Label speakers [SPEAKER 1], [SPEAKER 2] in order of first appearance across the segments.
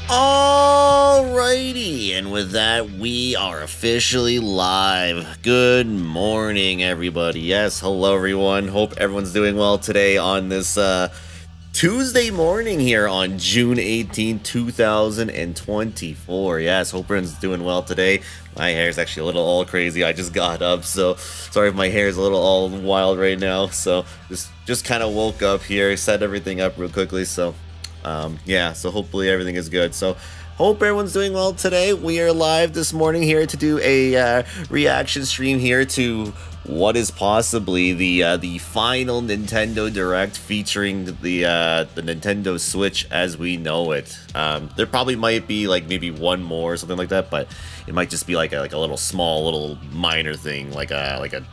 [SPEAKER 1] Alrighty, and with that, we are officially live. Good morning, everybody. Yes, hello, everyone. Hope everyone's doing well today on this Tuesday morning here on June 18, 2024. Yes, hope everyone's doing well today. My hair is actually a little all crazy. I just got up, so sorry if my hair is a little all wild right now. So just kind of woke up here, set everything up real quickly. So yeah, so hopefully everything is good. So hope everyone's doing well today. We are live this morning here to do a reaction stream here to what is possibly the final Nintendo Direct featuring the Nintendo Switch as we know it. There probably might be like maybe one more or something like that, but it might just be like a little small, little minor thing, like a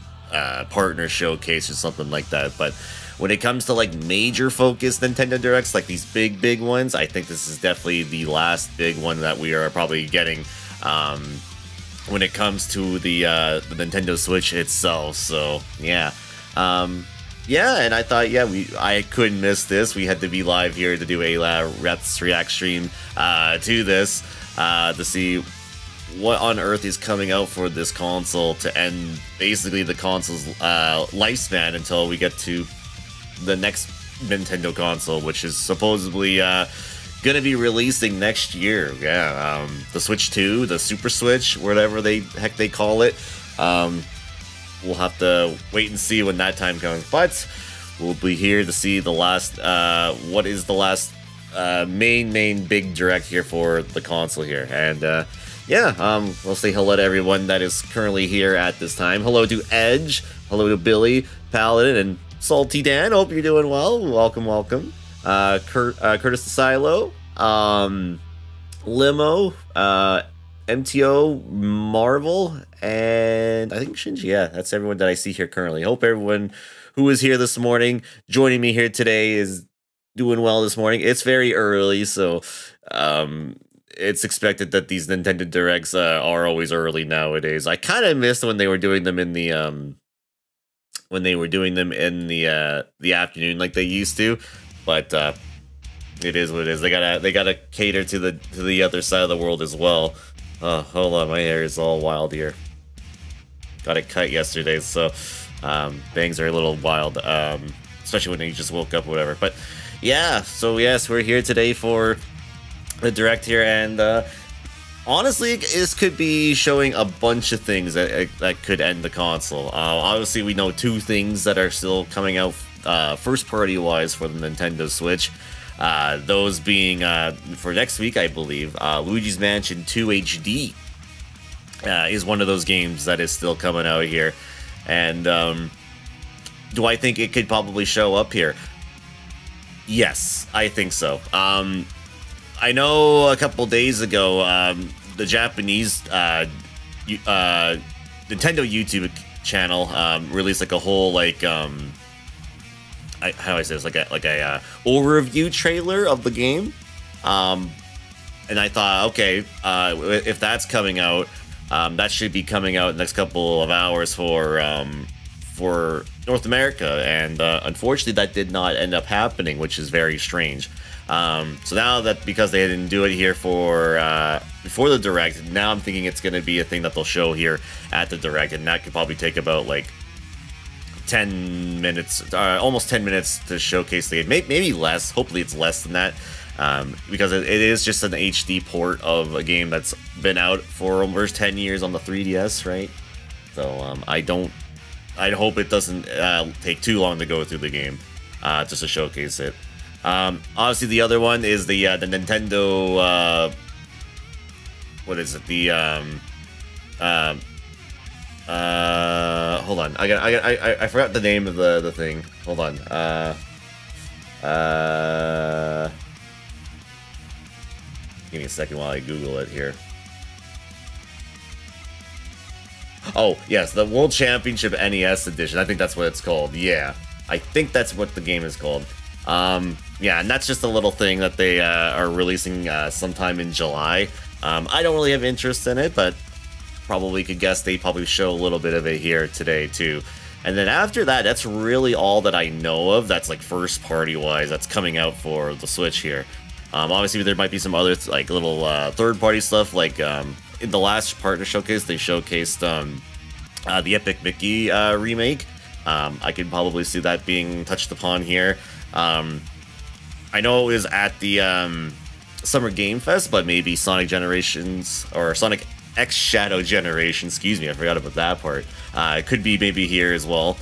[SPEAKER 1] partner showcase or something like that. But when it comes to like major focused Nintendo Directs, like these big ones, I think this is definitely the last big one that we are probably getting when it comes to the Nintendo Switch itself. So yeah, yeah, and I thought, yeah, I couldn't miss this. We had to be live here to do a Let's React stream to this to see what on earth is coming out for this console to end basically the console's lifespan until we get to the next Nintendo console, which is supposedly gonna be releasing next year. Yeah, the Switch 2, the Super Switch, whatever the heck they call it. We'll have to wait and see when that time comes, but we'll be here to see the last what is the last main big direct here for the console here. And yeah, we'll say hello to everyone that is currently here at this time. Hello to Edge, hello to Billy, Paladin, and Salty Dan. Hope you're doing well. Welcome. Curtis the Silo, Limo, MTO, Marvel, and I think Shinji. Yeah, that's everyone that I see here currently. Hope everyone who is here this morning, joining me here today, is doing well this morning. It's very early, so it's expected that these Nintendo Directs are always early nowadays. I kind of missed when they were doing them in the the afternoon like they used to, but it is what it is. They gotta cater to the other side of the world as well. Hold on, my hair is all wild here. Got it cut yesterday, so bangs are a little wild, especially when you just woke up or whatever. But yeah, so yes, we're here today for the Direct here, and honestly, this could be showing a bunch of things that could end the console. Obviously, we know two things that are still coming out first party wise for the Nintendo Switch. Those being for next week, I believe, Luigi's Mansion 2 HD is one of those games that is still coming out here. And do I think it could probably show up here? Yes, I think so. I know a couple days ago, the Japanese Nintendo YouTube channel released like a whole like how do I say this, like a overview trailer of the game, and I thought, okay, if that's coming out, that should be coming out in the next couple of hours for North America, and unfortunately that did not end up happening, which is very strange. So now that, because they didn't do it here for before the Direct, now I'm thinking it's going to be a thing that they'll show here at the Direct, and that could probably take about like 10 minutes, almost 10 minutes to showcase the game. Maybe less. Hopefully it's less than that, because it is just an HD port of a game that's been out for almost 10 years on the 3DS, right? So I hope it doesn't take too long to go through the game just to showcase it. Obviously, the other one is the Nintendo. What is it? The hold on. I forgot the name of the thing. Hold on. Give me a second while I Google it here. Oh yes, the World Championship NES Edition. I think that's what it's called. Yeah, I think that's what the game is called. Yeah, and that's just a little thing that they are releasing sometime in July. I don't really have interest in it, but probably could guess they probably show a little bit of it here today too. And then after that, that's really all that I know of that's like first party wise that's coming out for the Switch here. Obviously, there might be some other like little third-party stuff. Like in the last partner showcase, they showcased the Epic Mickey remake. I could probably see that being touched upon here. I know it was at the Summer Game Fest, but maybe Sonic Generations or Sonic X Shadow Generation, excuse me, I forgot about that part. It could be maybe here as well.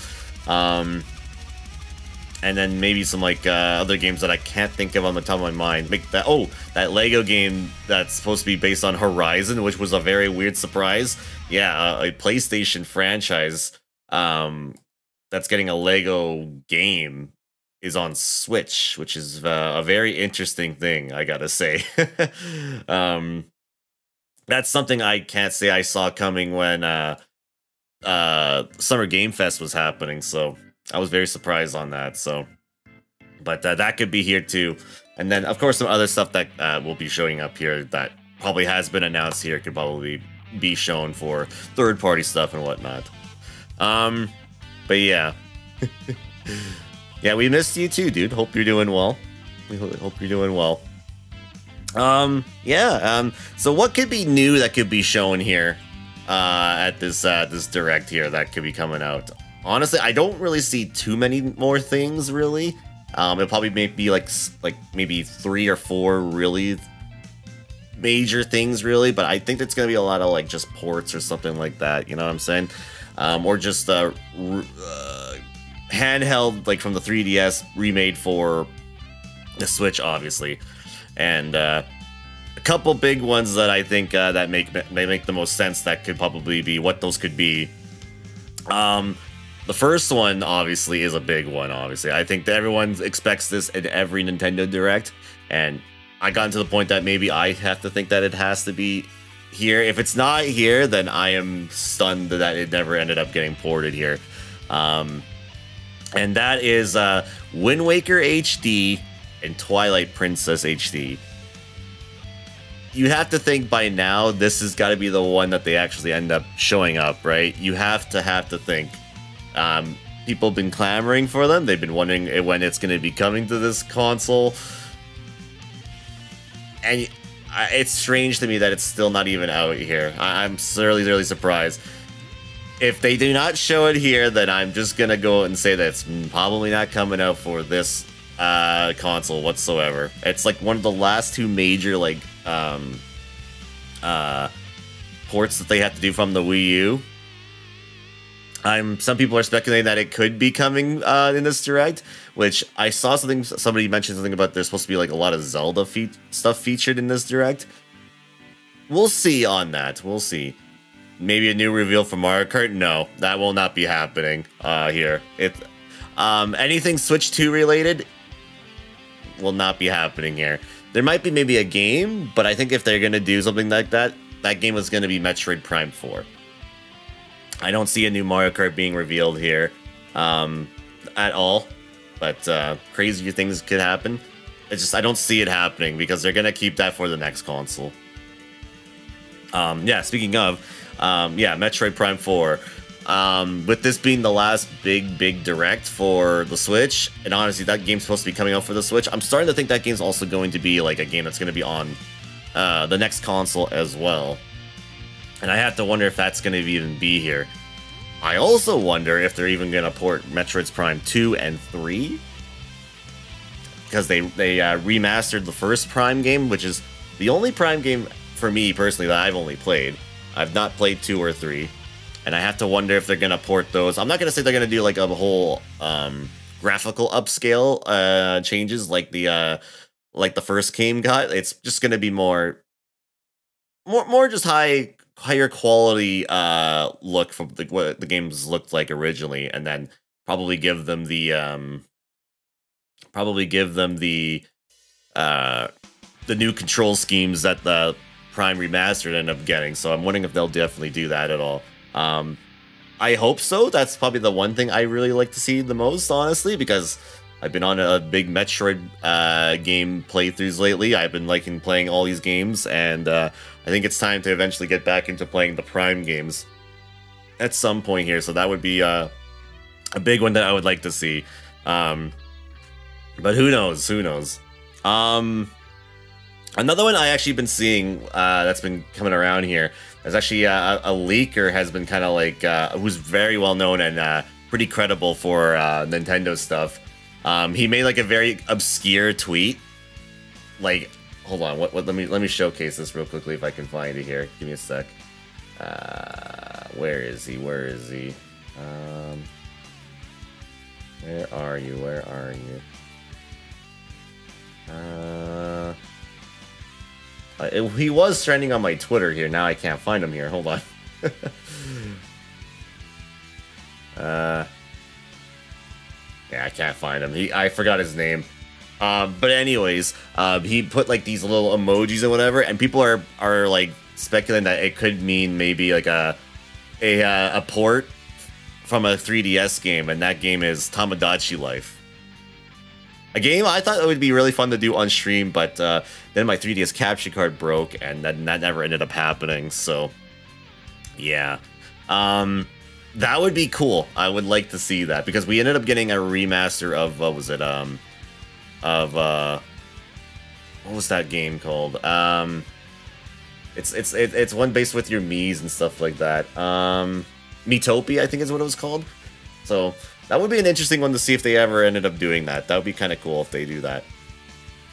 [SPEAKER 1] And then maybe some like other games that I can't think of on the top of my mind. Make that that Lego game that's supposed to be based on Horizon, which was a very weird surprise. Yeah, a PlayStation franchise that's getting a Lego game is on Switch, which is a very interesting thing, I gotta say. That's something I can't say I saw coming when Summer Game Fest was happening, so I was very surprised on that. So, but that could be here too. And then, of course, some other stuff that will be showing up here that probably has been announced here could probably be shown for third-party stuff and whatnot. But yeah. Yeah, we missed you too, dude. Hope you're doing well. We hope you're doing well. So what could be new that could be shown here at this this direct here that could be coming out? Honestly, I don't really see too many more things, really. It'll probably be like maybe 3 or 4 really major things, really. But I think it's gonna be a lot of like just ports or something like that. You know what I'm saying? Or just handheld, like from the 3DS, remade for the Switch, obviously. And a couple big ones that I think that make the most sense that could probably be what those could be. The first one, obviously, is a big one, obviously. I think that everyone expects this in every Nintendo Direct, and I got to the point that maybe I have to think that it has to be here. If it's not here, then I am stunned that it never ended up getting ported here. And that is Wind Waker HD and Twilight Princess HD. You have to think by now this has got to be the one that they actually end up showing up, right? You have to think. People have been clamoring for them. They've been wondering when it's going to be coming to this console. And it's strange to me that it's still not even out here. I'm really surprised. If they do not show it here, then I'm just going to go and say that it's probably not coming out for this console whatsoever. It's like one of the last 2 major like ports that they have to do from the Wii U. Some people are speculating that it could be coming in this direct, which I saw somebody mentioned something about there's supposed to be like a lot of Zelda stuff featured in this direct. We'll see on that. We'll see. Maybe a new reveal for Mario Kart? No, that will not be happening here. Anything Switch 2 related will not be happening here. There might be maybe a game, but I think if they're gonna do something like that, that game was gonna be Metroid Prime 4. I don't see a new Mario Kart being revealed here at all, but crazier things could happen. It's just I don't see it happening because they're gonna keep that for the next console. Yeah, speaking of, yeah, Metroid Prime 4. With this being the last big direct for the Switch, and honestly, that game's supposed to be coming out for the Switch. I'm starting to think that game's also going to be like a game that's going to be on the next console as well. And I have to wonder if that's going to even be here. I also wonder if they're even going to port Metroid Prime 2 and 3. Because they remastered the first Prime game, which is the only Prime game, for me personally, that I've only played. I've not played 2 or 3. And I have to wonder if they're going to port those. I'm not going to say they're going to do like a whole graphical upscale changes like the first game got. It's just going to be more just higher quality look from what the games looked like originally, and then probably give them the new control schemes that the Prime Remastered ended up getting. So I'm wondering if they'll definitely do that at all. I hope so. That's probably the one thing I really like to see the most, honestly, because I've been on a big Metroid game playthroughs lately. I've been liking playing all these games, and I think it's time to eventually get back into playing the Prime games at some point here. So that would be a big one that I would like to see. But who knows? Who knows? Another one I actually been seeing that's been coming around here. There's actually a leaker has been kind of like who's very well known and pretty credible for Nintendo stuff. He made like a very obscure tweet. Like, hold on, what? Let me showcase this real quickly if I can find it here. Give me a sec. Where is he? Where is he? Where are you? Where are you? He was trending on my Twitter here. Now I can't find him here. Hold on. Yeah, I can't find him. I forgot his name. But anyways, he put like these little emojis and whatever, and people are like speculating that it could mean maybe like a port from a 3DS game, and that game is Tamagotchi Life. A game I thought it would be really fun to do on stream, but then my 3DS capture card broke, and that never ended up happening. So, yeah, that would be cool. I would like to see that because we ended up getting a remaster of what was it? What was that game called? It's one based with your Miis and stuff like that. Miitopia, I think is what it was called. So that would be an interesting one to see if they ever ended up doing that. That would be kind of cool if they do that.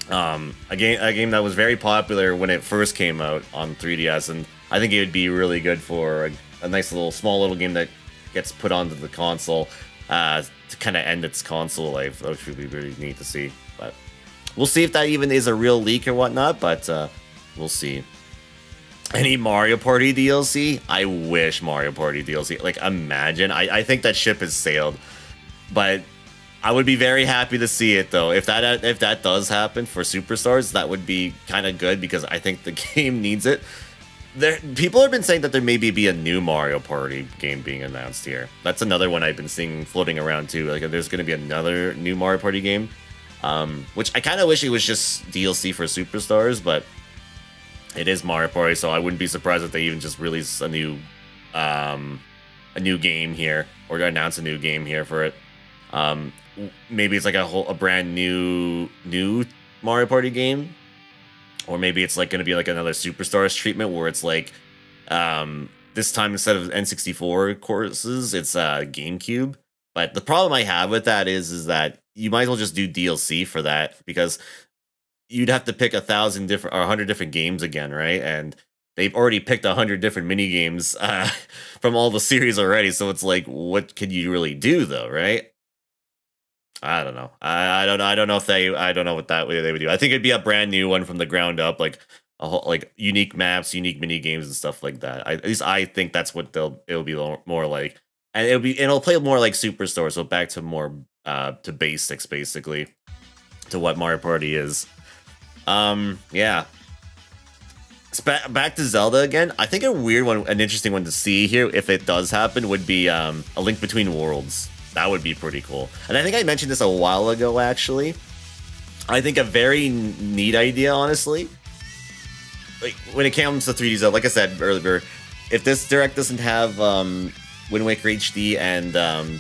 [SPEAKER 1] A game that was very popular when it first came out on 3DS, and I think it would be really good for a nice little small little game that gets put onto the console to kind of end its console life. That would be really neat to see. But we'll see if that even is a real leak or whatnot. But we'll see. Any Mario Party DLC? I wish Mario Party DLC. Like, imagine. I think that ship has sailed. But I would be very happy to see it, though. If that does happen for Superstars, that would be kind of good because I think the game needs it. People have been saying that there may be a new Mario Party game being announced here. That's another one I've been seeing floating around, too. Like, there's going to be another new Mario Party game. Which I kind of wish it was just DLC for Superstars, but it is Mario Party, so I wouldn't be surprised if they even just release a new game here, or announce a new game here for it. Maybe it's like a brand new Mario Party game, or maybe it's like going to be like another Superstars treatment where it's like this time instead of N64 courses, it's GameCube. But the problem I have with that is that you might as well just do DLC for that because you'd have to pick 1,000 different or 100 different games again, right? And they've already picked 100 different mini games from all the series already. So it's like, what can you really do though, right? I don't know. I don't know. I don't know what that way they would do. I think it'd be a brand new one from the ground up, like a whole, like unique maps, unique mini games, and stuff like that. At least I think that's what it'll be more like, and it'll play more like Superstore. So back to more to basics, basically, to what Mario Party is. Yeah. Back to Zelda again. I think a weird one, an interesting one to see here, if it does happen, would be a Link Between Worlds. That would be pretty cool. And I think I mentioned this a while ago, actually. I think a very neat idea, honestly. Like, when it comes to 3D Zelda, like I said earlier, if this Direct doesn't have Wind Waker HD and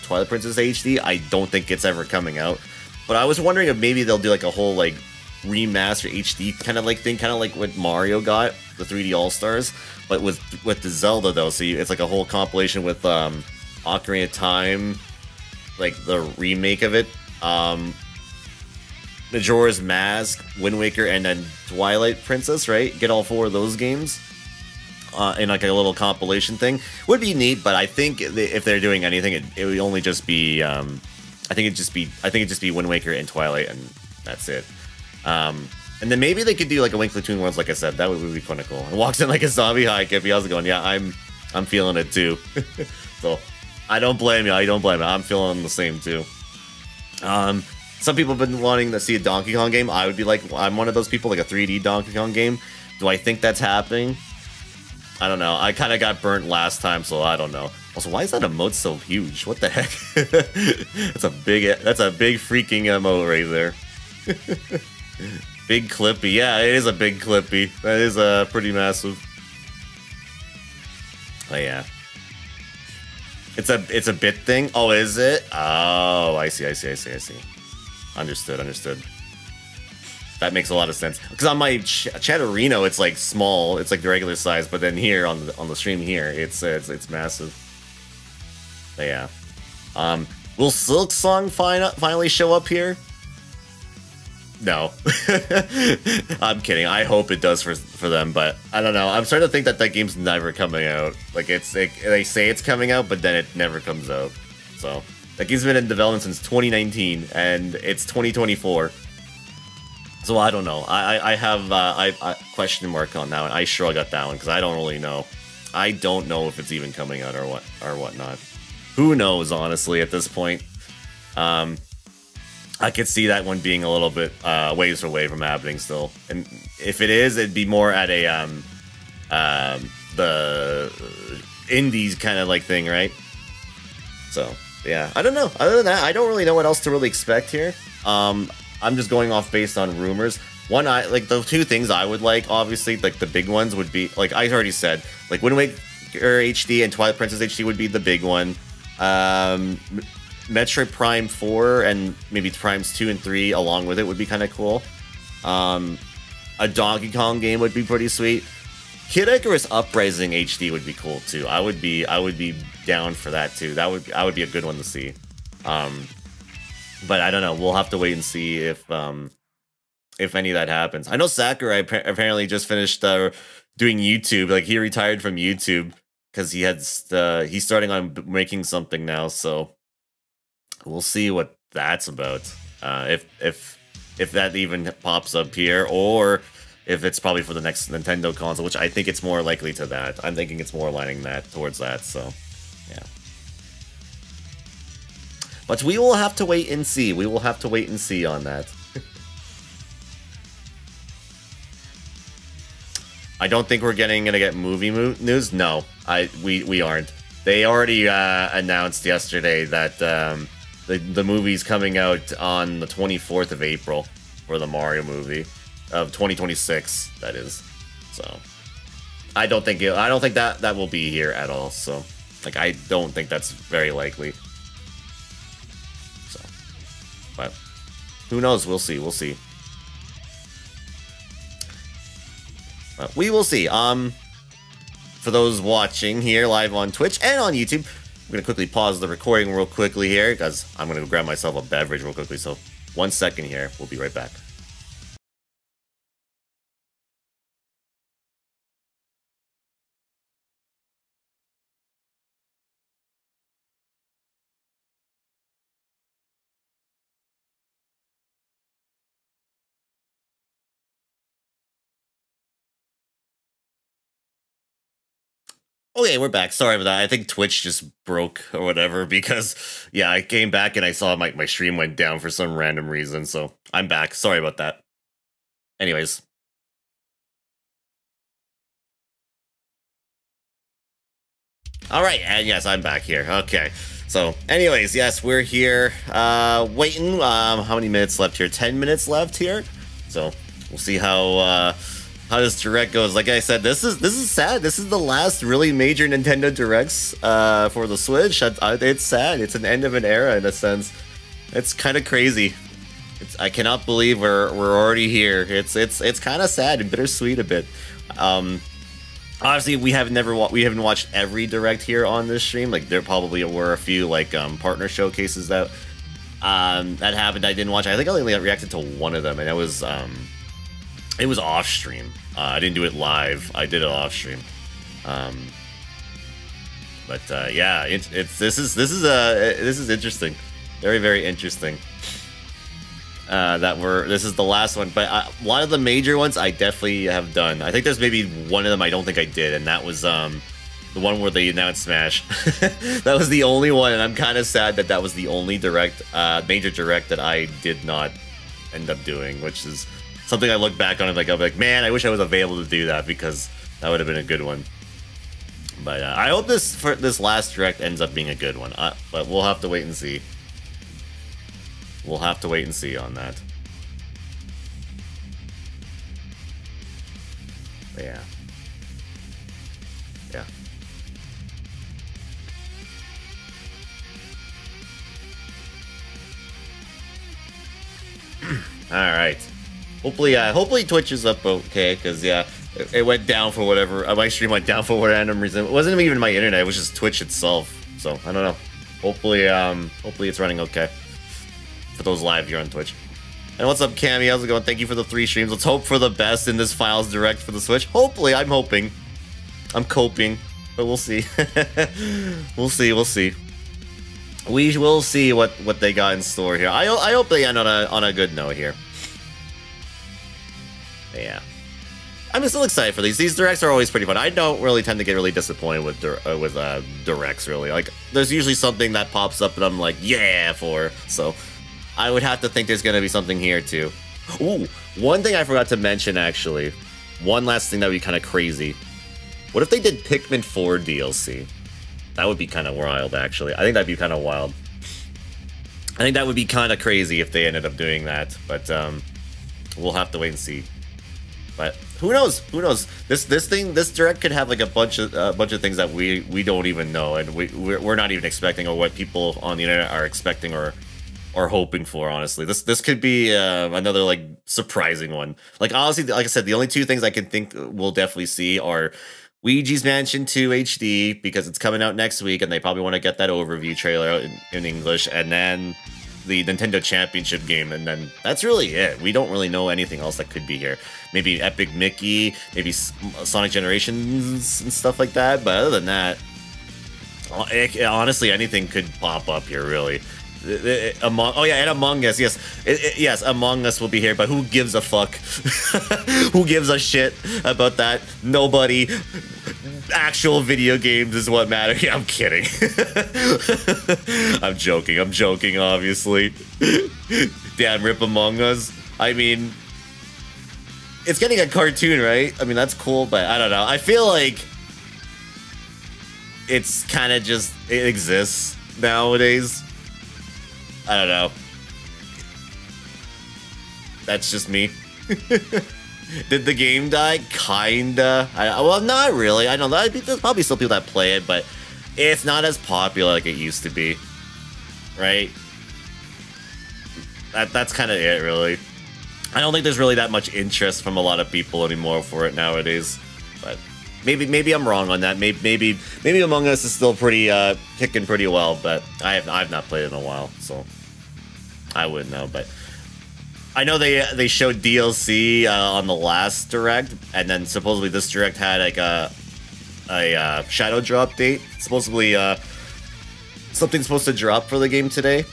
[SPEAKER 1] Twilight Princess HD, I don't think it's ever coming out. But I was wondering if maybe they'll do like a whole like remaster HD kind of like thing, kind of like what Mario got, the 3D All-Stars, but with the Zelda though. So it's like a whole compilation with Ocarina of Time, like the remake of it, Majora's Mask, Wind Waker, and then Twilight Princess, right? Get all 4 of those games in like a little compilation thing. Would be neat, but I think if they're doing anything, it would only just be I think it'd just be Wind Waker and Twilight, and that's it. And then maybe they could do like a Link Between Worlds, like I said. That would be kind of cool. And walks in like a zombie high hippie. How's it going? Yeah, I'm feeling it too. So I don't blame you. I'm feeling the same too. Some people have been wanting to see a Donkey Kong game. I would be like, I'm one of those people, like a 3D Donkey Kong game. Do I think that's happening? I don't know. I kind of got burnt last time, so I don't know. Also, why is that emote so huge? What the heck? That's a big freaking emote right there. Big Clippy. Yeah, it is a big Clippy. That is pretty massive. Oh yeah. It's a bit thing. Oh, is it? Oh, I see. Understood. that makes a lot of sense. Because on my Chatterino, it's like small, it's like the regular size, but then here on the stream here, it's massive. But yeah, will Silk Song finally show up here? No, I'm kidding. I hope it does for them, but I don't know. I'm starting to think that game's never coming out. Like they say it's coming out, but then it never comes out. So that game's been in development since 2019, and it's 2024. So I don't know. I have I question mark on that one. I shrug at that one because I don't really know. I don't know if it's even coming out or whatnot. Who knows, honestly, at this point. I could see that one being a little bit ways away from happening still. And if it is, it'd be more at a the indies kind of like thing, right? So yeah, I don't know. Other than that, I don't really know what else to really expect here. I'm just going off based on rumors. One, like the two things I would like, obviously, like the big ones would be, like I already said, like Wind Waker HD and Twilight Princess HD would be the big one. Metroid Prime 4 and maybe Primes 2 and 3 along with it would be kind of cool. A Donkey Kong game would be pretty sweet. Kid Icarus Uprising HD would be cool too. I would be down for that too. That would be a good one to see. But I don't know. We'll have to wait and see if any of that happens. I know Sakurai apparently just finished doing YouTube. Like he retired from YouTube because he's starting on making something now. So we'll see what that's about. If that even pops up here, or if it's probably for the next Nintendo console, which I think it's more likely to that. I'm thinking it's more aligning that towards that. So yeah. But we will have to wait and see. We will have to wait and see on that. I don't think we're gonna get movie news. No, we aren't. They already announced yesterday that the movie's coming out on the 24th of April for the Mario movie of 2026. That is. So I don't think that will be here at all. So like I don't think that's very likely. So, but who knows? We'll see. We'll see. We will see. For those watching here live on Twitch and on YouTube, I'm going to quickly pause the recording real quickly here because I'm going to grab myself a beverage real quickly. So 1 second here. We'll be right back. Okay, we're back. Sorry about that. I think Twitch just broke or whatever because, yeah, I came back and I saw my stream went down for some random reason. So I'm back. Sorry about that. Anyways. All right, and yes, I'm back here. Okay. So, anyways, yes, we're here waiting. How many minutes left here? 10 minutes left here. So we'll see how this direct goes. Like I said, this is sad. This is the last really major Nintendo Directs for the Switch. It's sad. It's an end of an era in a sense. It's kind of crazy. I cannot believe we're already here. It's kind of sad and bittersweet a bit. Obviously, we haven't watched every Direct here on this stream. Like there probably were a few like partner showcases that happened. I didn't watch. I think I only reacted to one of them, and it was off stream. I didn't do it live. I did it off stream. But yeah, this is interesting. Very, very interesting. This is the last one, but one of the major ones I definitely have done. I think there's maybe one of them I don't think I did, and that was the one where they announced Smash. That was the only one, and I'm kind of sad that was the only major direct that I did not end up doing, which is something I look back on and I'm like, man, I wish I was available to do that because that would have been a good one. But I hope this last direct ends up being a good one. But we'll have to wait and see. We'll have to wait and see on that. But yeah. Yeah. All right. Hopefully Twitch is up okay, because yeah, it went down for whatever. My stream went down for random reason. It wasn't even my internet; it was just Twitch itself. So I don't know. Hopefully it's running okay for those live here on Twitch. And what's up, Cammy? How's it going? Thank you for the 3 streams. Let's hope for the best in this Finals Direct for the Switch. Hopefully, I'm hoping. I'm coping, but we'll see. We'll see. We will see what they got in store here. I hope they end on a good note here. Yeah, I'm still excited for these. These directs are always pretty fun. I don't really tend to get really disappointed with directs. Really, like there's usually something that pops up and I'm like, yeah, for. So I would have to think there's gonna be something here too. Ooh, one thing I forgot to mention actually. One last thing that would be kind of crazy. What if they did Pikmin 4 DLC? That would be kind of wild, actually. I think that'd be kind of wild. I think that would be kind of crazy if they ended up doing that. But we'll have to wait and see. But who knows? Who knows? This direct could have like a bunch of things that we don't even know, and we're not even expecting, or what people on the internet are expecting or hoping for. Honestly, this could be another like surprising one. Like honestly, like I said, the only 2 things I can think we'll definitely see are Luigi's Mansion 2 HD, because it's coming out next week, and they probably want to get that overview trailer out in English, and then the Nintendo Championship game, and then that's really it. We don't really know anything else that could be here. Maybe Epic Mickey, maybe Sonic Generations and stuff like that, but other than that, honestly, anything could pop up here, really. And Among Us, yes. Yes, Among Us will be here, but who gives a fuck? Who gives a shit about that? Nobody. Actual video games is what matters. Yeah, I'm kidding. I'm joking, obviously. Damn, rip Among Us. I mean, it's getting a cartoon, right? I mean, that's cool, but I don't know. I feel like it's kind of just, it exists nowadays. I don't know. That's just me. Did the game die? Kinda. Well, not really. I don't know. There's probably still people that play it, but it's not as popular like it used to be. Right? That's kind of it, really. I don't think there's really that much interest from a lot of people anymore for it nowadays. But maybe I'm wrong on that. Maybe Among Us is still pretty kicking pretty well, but I've not played it in a while, so I wouldn't know. But I know they showed DLC on the last direct, and then supposedly this direct had like a shadow drop date. Supposedly something's supposed to drop for the game today.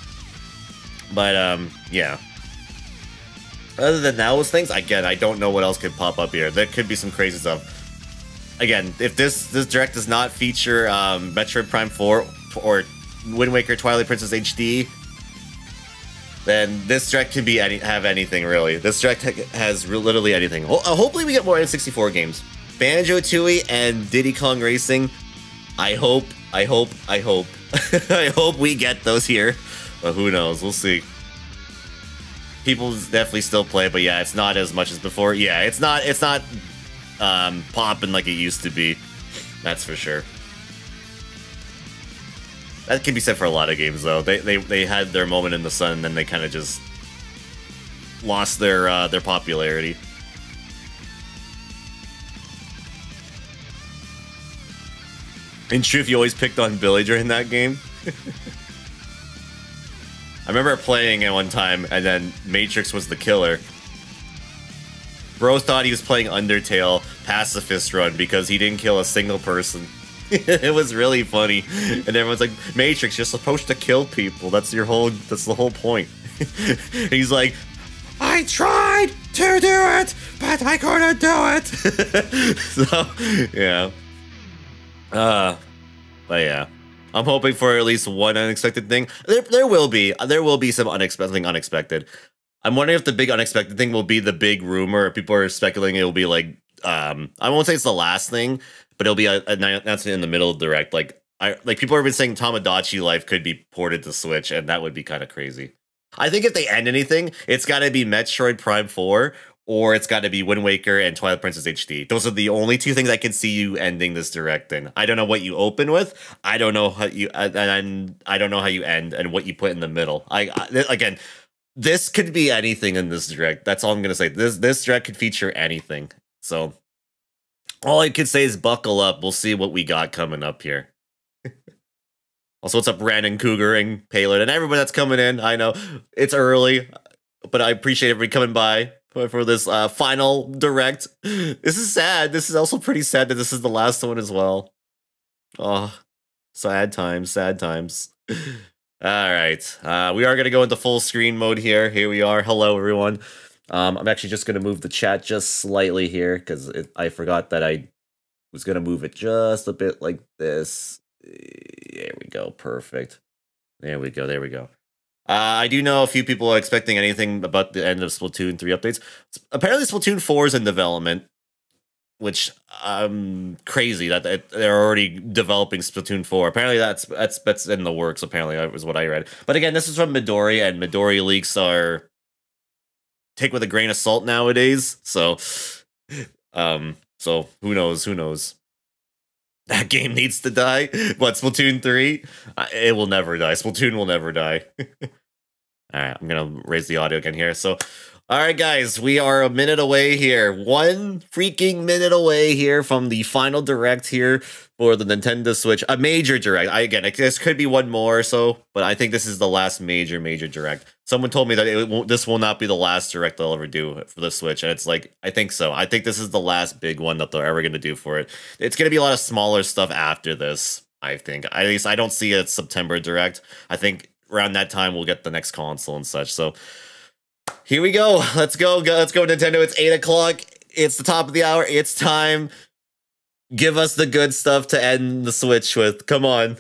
[SPEAKER 1] But yeah. Other than those things, again, I don't know what else could pop up here. There could be some crazy stuff. Again, if this direct does not feature Metroid Prime 4 or Wind Waker Twilight Princess HD, then this direct can be have anything, really. This direct has literally anything. Hopefully we get more N64 games. Banjo-Tooie and Diddy Kong Racing. I hope I hope we get those here. But who knows? We'll see. People definitely still play, but yeah, it's not as much as before. Yeah, it's not popping like it used to be. That's for sure. That can be said for a lot of games, though. They had their moment in the sun, and then they kind of just lost their popularity. In truth, you always picked on Billy during that game. I remember playing it one time, and then Matrix was the killer. Bro thought he was playing Undertale Pacifist Run because he didn't kill a single person. It was really funny, and everyone's like, "Matrix, you're supposed to kill people. That's the whole point." He's like, "I tried to do it, but I couldn't do it." So, yeah. But yeah, I'm hoping for at least one unexpected thing. There will be some unexpected. I'm wondering if the big unexpected thing will be the big rumor. People are speculating it will be like, I won't say it's the last thing, but it'll be an announcement in the middle of direct. Like people have been saying Tamagotchi Life could be ported to Switch, and that would be kind of crazy. I think if they end anything, it's got to be Metroid Prime 4, or it's got to be Wind Waker and Twilight Princess HD. Those are the only two things I can see you ending this direct in. I don't know what you open with. I don't know how you and I don't know how you end and what you put in the middle. Again, this could be anything in this direct. That's all I'm gonna say. This direct could feature anything. So all I could say is buckle up. We'll see what we got coming up here. Also, what's up, Brandon, Cougar, and Palin, and everybody that's coming in. I know it's early, but I appreciate everybody coming by for this final direct. This is sad. This is also pretty sad that this is the last one as well. Oh, sad times, sad times. All right, we are going to go into full screen mode here. Here we are. Hello, everyone. I'm actually just going to move the chat just slightly here because I forgot that I was going to move it just a bit like this. There we go. Perfect. There we go. There we go. I do know a few people are expecting anything about the end of Splatoon 3 updates. Apparently, Splatoon 4 is in development, which crazy that they're already developing Splatoon 4. Apparently, that's in the works. Apparently, that was what I read. But again, this is from Midori, and Midori leaks are take with a grain of salt nowadays. So who knows? Who knows? That game needs to die. What, Splatoon 3? It will never die. Splatoon will never die. Alright, I'm gonna raise the audio again here. So, alright guys, we are a minute away here. 1 freaking minute away here from the final direct here for the Nintendo Switch. A major direct. Again, this could be one more or so, but I think this is the last major direct. Someone told me that this will not be the last direct they'll ever do for the Switch, and it's like, I think so. I think this is the last big one that they're ever going to do for it. It's going to be a lot of smaller stuff after this, I think. At least I don't see a September direct. I think around that time we'll get the next console and such. So here we go. Let's go, Nintendo. It's 8 o'clock. It's the top of the hour. It's time. Give us the good stuff to end the Switch with. Come on.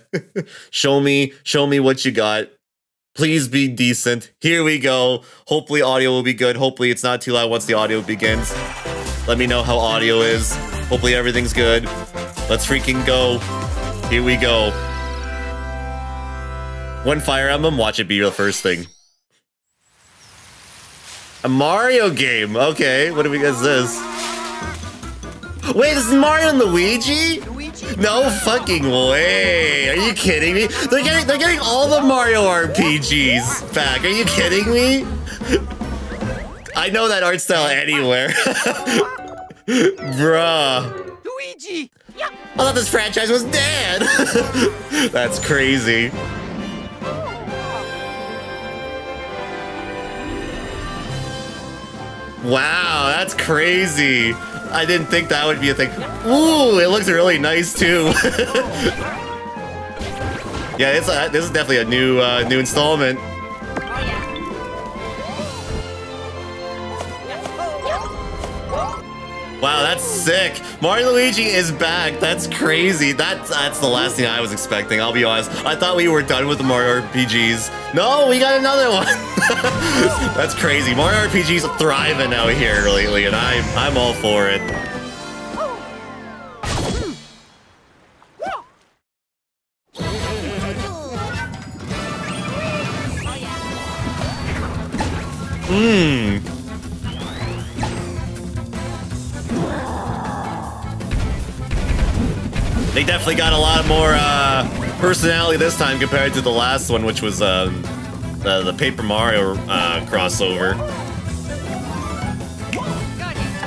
[SPEAKER 1] Show me what you got. Please be decent. Here we go. Hopefully audio will be good. Hopefully it's not too loud once the audio begins. Let me know how audio is. Hopefully everything's good. Let's freaking go. Here we go. One Fire Emblem, watch it be the first thing. A Mario game. Okay, what do we get this? Wait, this is Mario and Luigi? No fucking way! Are you kidding me? They're getting all the Mario RPGs back. Are you kidding me? I know that art style anywhere. Bruh.
[SPEAKER 2] Luigi!
[SPEAKER 1] I thought this franchise was dead. That's crazy. Wow, that's crazy. I didn't think that would be a thing. Ooh, it looks really nice too. Yeah, this is definitely a new installment. Wow, that's sick. Mario Luigi is back. That's crazy. That's the last thing I was expecting, I'll be honest. I thought we were done with the Mario RPGs. No, we got another one. That's crazy. Mario RPGs are thriving out here lately, and I'm all for it. They definitely got a lot more personality this time compared to the last one, which was the Paper Mario crossover.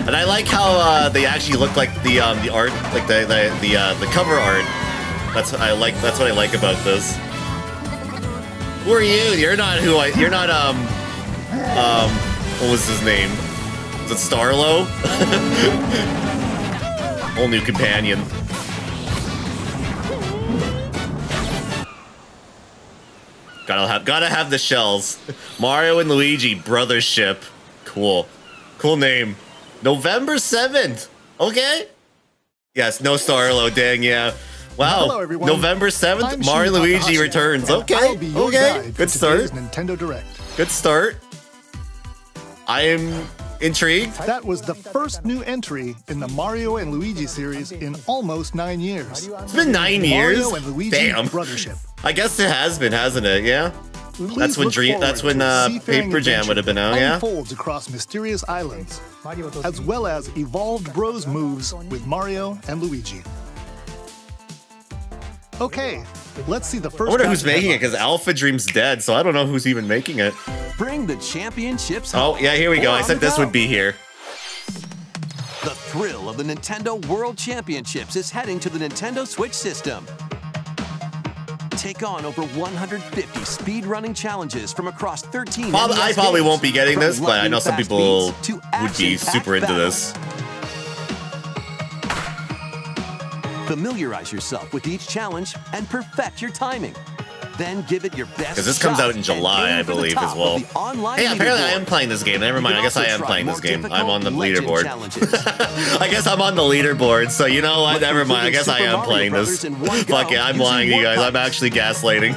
[SPEAKER 1] And I like how they actually look like the art, like the cover art. That's what I like about this. Who are you? You're not what was his name? Is it Starlo? Whole new companion. Gotta have the shells. Mario and Luigi, brothership. Cool. Cool name. November 7th. Okay. Yes, no Starlo, dang, yeah. Wow.
[SPEAKER 3] Hello, everyone.
[SPEAKER 1] November 7th, Mario Luigi returns. Okay. Okay. Good start.
[SPEAKER 3] Nintendo Direct.
[SPEAKER 1] Good start. I am intrigued.
[SPEAKER 3] That was the first new entry in the Mario and Luigi series in almost 9 years.
[SPEAKER 1] It's been 9 years?
[SPEAKER 3] Mario and Luigi
[SPEAKER 1] Damn.
[SPEAKER 3] Brothership.
[SPEAKER 1] I guess it has been, hasn't it? Yeah. That's when Paper Jam would have been out, yeah?
[SPEAKER 3] Unfolds across mysterious islands, as well as evolved Bros moves with Mario and Luigi. Okay, let's see the first.
[SPEAKER 1] I wonder who's making it, because Alpha Dream's dead, so I don't know who's even making it.
[SPEAKER 2] Bring the championships home.
[SPEAKER 1] Oh, yeah, here we go. I said this would be here.
[SPEAKER 2] The thrill of the Nintendo World Championships is heading to the Nintendo Switch system. Take on over 150 speedrunning challenges from across 13
[SPEAKER 1] I probably won't be getting this, but I know some people would be super into this.
[SPEAKER 2] Familiarize yourself with each challenge and perfect your timing. Then give it your best.
[SPEAKER 1] Because this comes out in July, I believe, as well. Hey, apparently I am playing this game. Never mind. I guess I am playing this game. I'm on the leaderboard. I guess I'm on the leaderboard. So you know what? Never mind. I guess I am playing this. Fuck it. I'm lying to you guys. I'm actually gaslighting.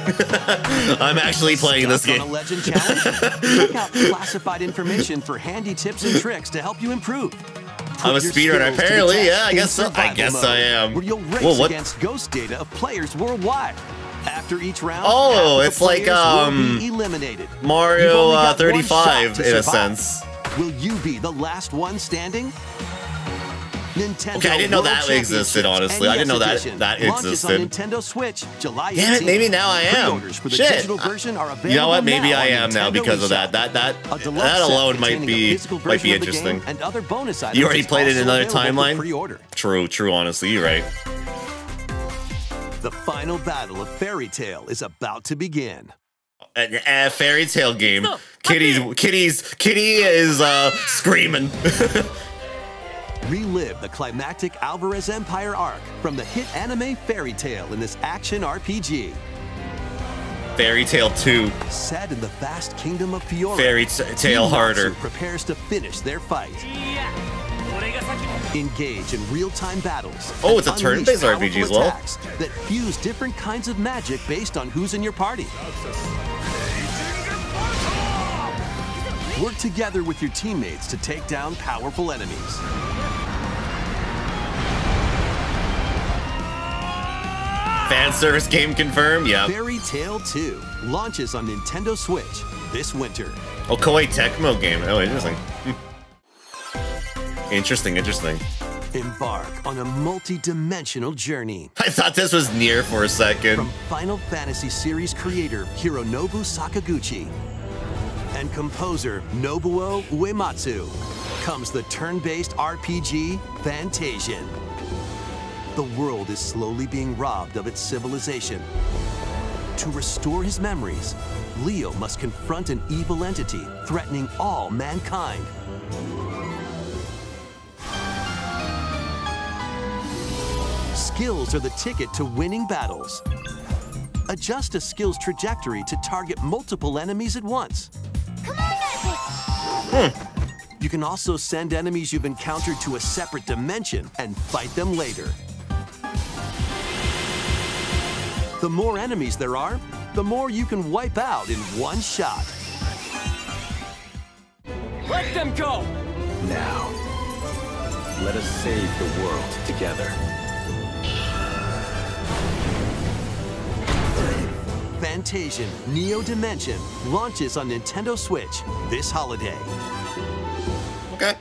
[SPEAKER 1] I'm actually playing this game.
[SPEAKER 2] Check out classified information for handy tips and tricks to help you improve.
[SPEAKER 1] I'm a speedrunner. Apparently, yeah. I guess so. I guess I am.
[SPEAKER 2] Where you'll race against ghost data of players worldwide. After each round,
[SPEAKER 1] it's like Mario 35 in a sense.
[SPEAKER 2] Will you be the last one standing? Nintendo
[SPEAKER 1] okay, I didn't know that existed, honestly. I didn't know that existed.
[SPEAKER 2] On Nintendo Switch, July 18th.
[SPEAKER 1] Damn it, maybe now I am. Shit. You know what? Maybe I am now because of that. That alone might be interesting.
[SPEAKER 2] And other bonus items.
[SPEAKER 1] You already played it in another timeline? True, honestly, you're right.
[SPEAKER 2] The final battle of Fairy Tail is about to begin.
[SPEAKER 1] A Fairy Tail game. Kitty is screaming.
[SPEAKER 2] Relive the climactic Alvarez Empire arc from the hit anime Fairy Tail in this action RPG.
[SPEAKER 1] Fairy Tail 2.
[SPEAKER 2] Set in the vast kingdom of Fiora,
[SPEAKER 1] Fairy Tail harder.
[SPEAKER 2] Prepares to finish their fight. Engage in real-time battles.
[SPEAKER 1] Oh, it's a turn-based RPG as well.
[SPEAKER 2] That fuse different kinds of magic based on who's in your party. Work together with your teammates to take down powerful enemies.
[SPEAKER 1] Fan service game confirmed, yeah.
[SPEAKER 2] Fairy Tail 2 launches on Nintendo Switch this winter.
[SPEAKER 1] Oh, Koei Tecmo game. Oh, interesting. Interesting.
[SPEAKER 2] Embark on a multi-dimensional journey.
[SPEAKER 1] I thought this was Nier for a second.
[SPEAKER 2] From Final Fantasy series creator Hironobu Sakaguchi and composer Nobuo Uematsu comes the turn-based RPG Fantasian. The world is slowly being robbed of its civilization. To restore his memories, Leo must confront an evil entity threatening all mankind. Skills are the ticket to winning battles. Adjust a skill's trajectory to target multiple enemies at once.
[SPEAKER 4] Come on, Magic!
[SPEAKER 2] You can also send enemies you've encountered to a separate dimension and fight them later. The more enemies there are, the more you can wipe out in one shot.
[SPEAKER 5] Let them go!
[SPEAKER 6] Now, let us save the world together.
[SPEAKER 2] Fantasian Neo Dimension launches on Nintendo Switch this holiday.
[SPEAKER 1] Okay.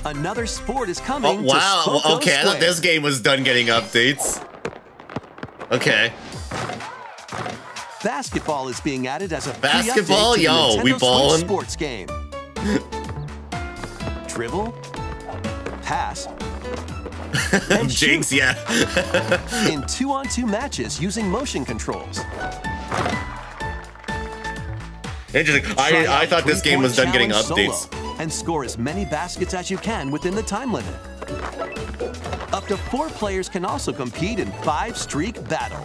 [SPEAKER 2] Another sport is coming.
[SPEAKER 1] Oh, wow.
[SPEAKER 2] To Spoko
[SPEAKER 1] Okay, I thought
[SPEAKER 2] Square.
[SPEAKER 1] this game was done getting updates. Okay.
[SPEAKER 2] Basketball is being added as a
[SPEAKER 1] Basketball?
[SPEAKER 2] free update to the
[SPEAKER 1] Yo, we
[SPEAKER 2] Nintendo
[SPEAKER 1] ballin'?
[SPEAKER 2] Switch sports game. Dribble, pass, and
[SPEAKER 1] Jinx,
[SPEAKER 2] shoot
[SPEAKER 1] yeah.
[SPEAKER 2] in 2-on-2 matches using motion controls.
[SPEAKER 1] Interesting.
[SPEAKER 2] Try
[SPEAKER 1] I
[SPEAKER 2] out
[SPEAKER 1] thought this game was done getting
[SPEAKER 2] three-point
[SPEAKER 1] updates.
[SPEAKER 2] challenge solo and score as many baskets as you can within the time limit. Up to 4 players can also compete in 5-streak battle.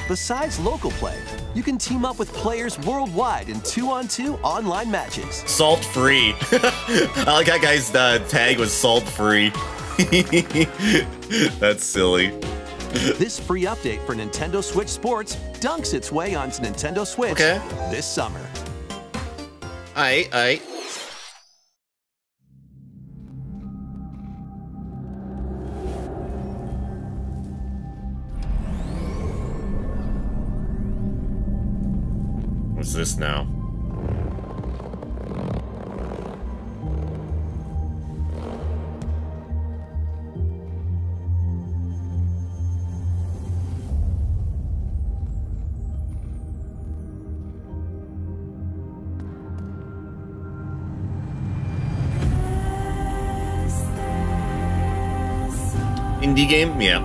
[SPEAKER 2] Besides local play, you can team up with players worldwide in 2-on-2 online matches.
[SPEAKER 1] Salt free. I like that guy's tag was salt free. That's silly.
[SPEAKER 2] This free update for Nintendo Switch Sports dunks its way onto Nintendo Switch this summer.
[SPEAKER 1] Aight. What's this now? Indie game? Yeah.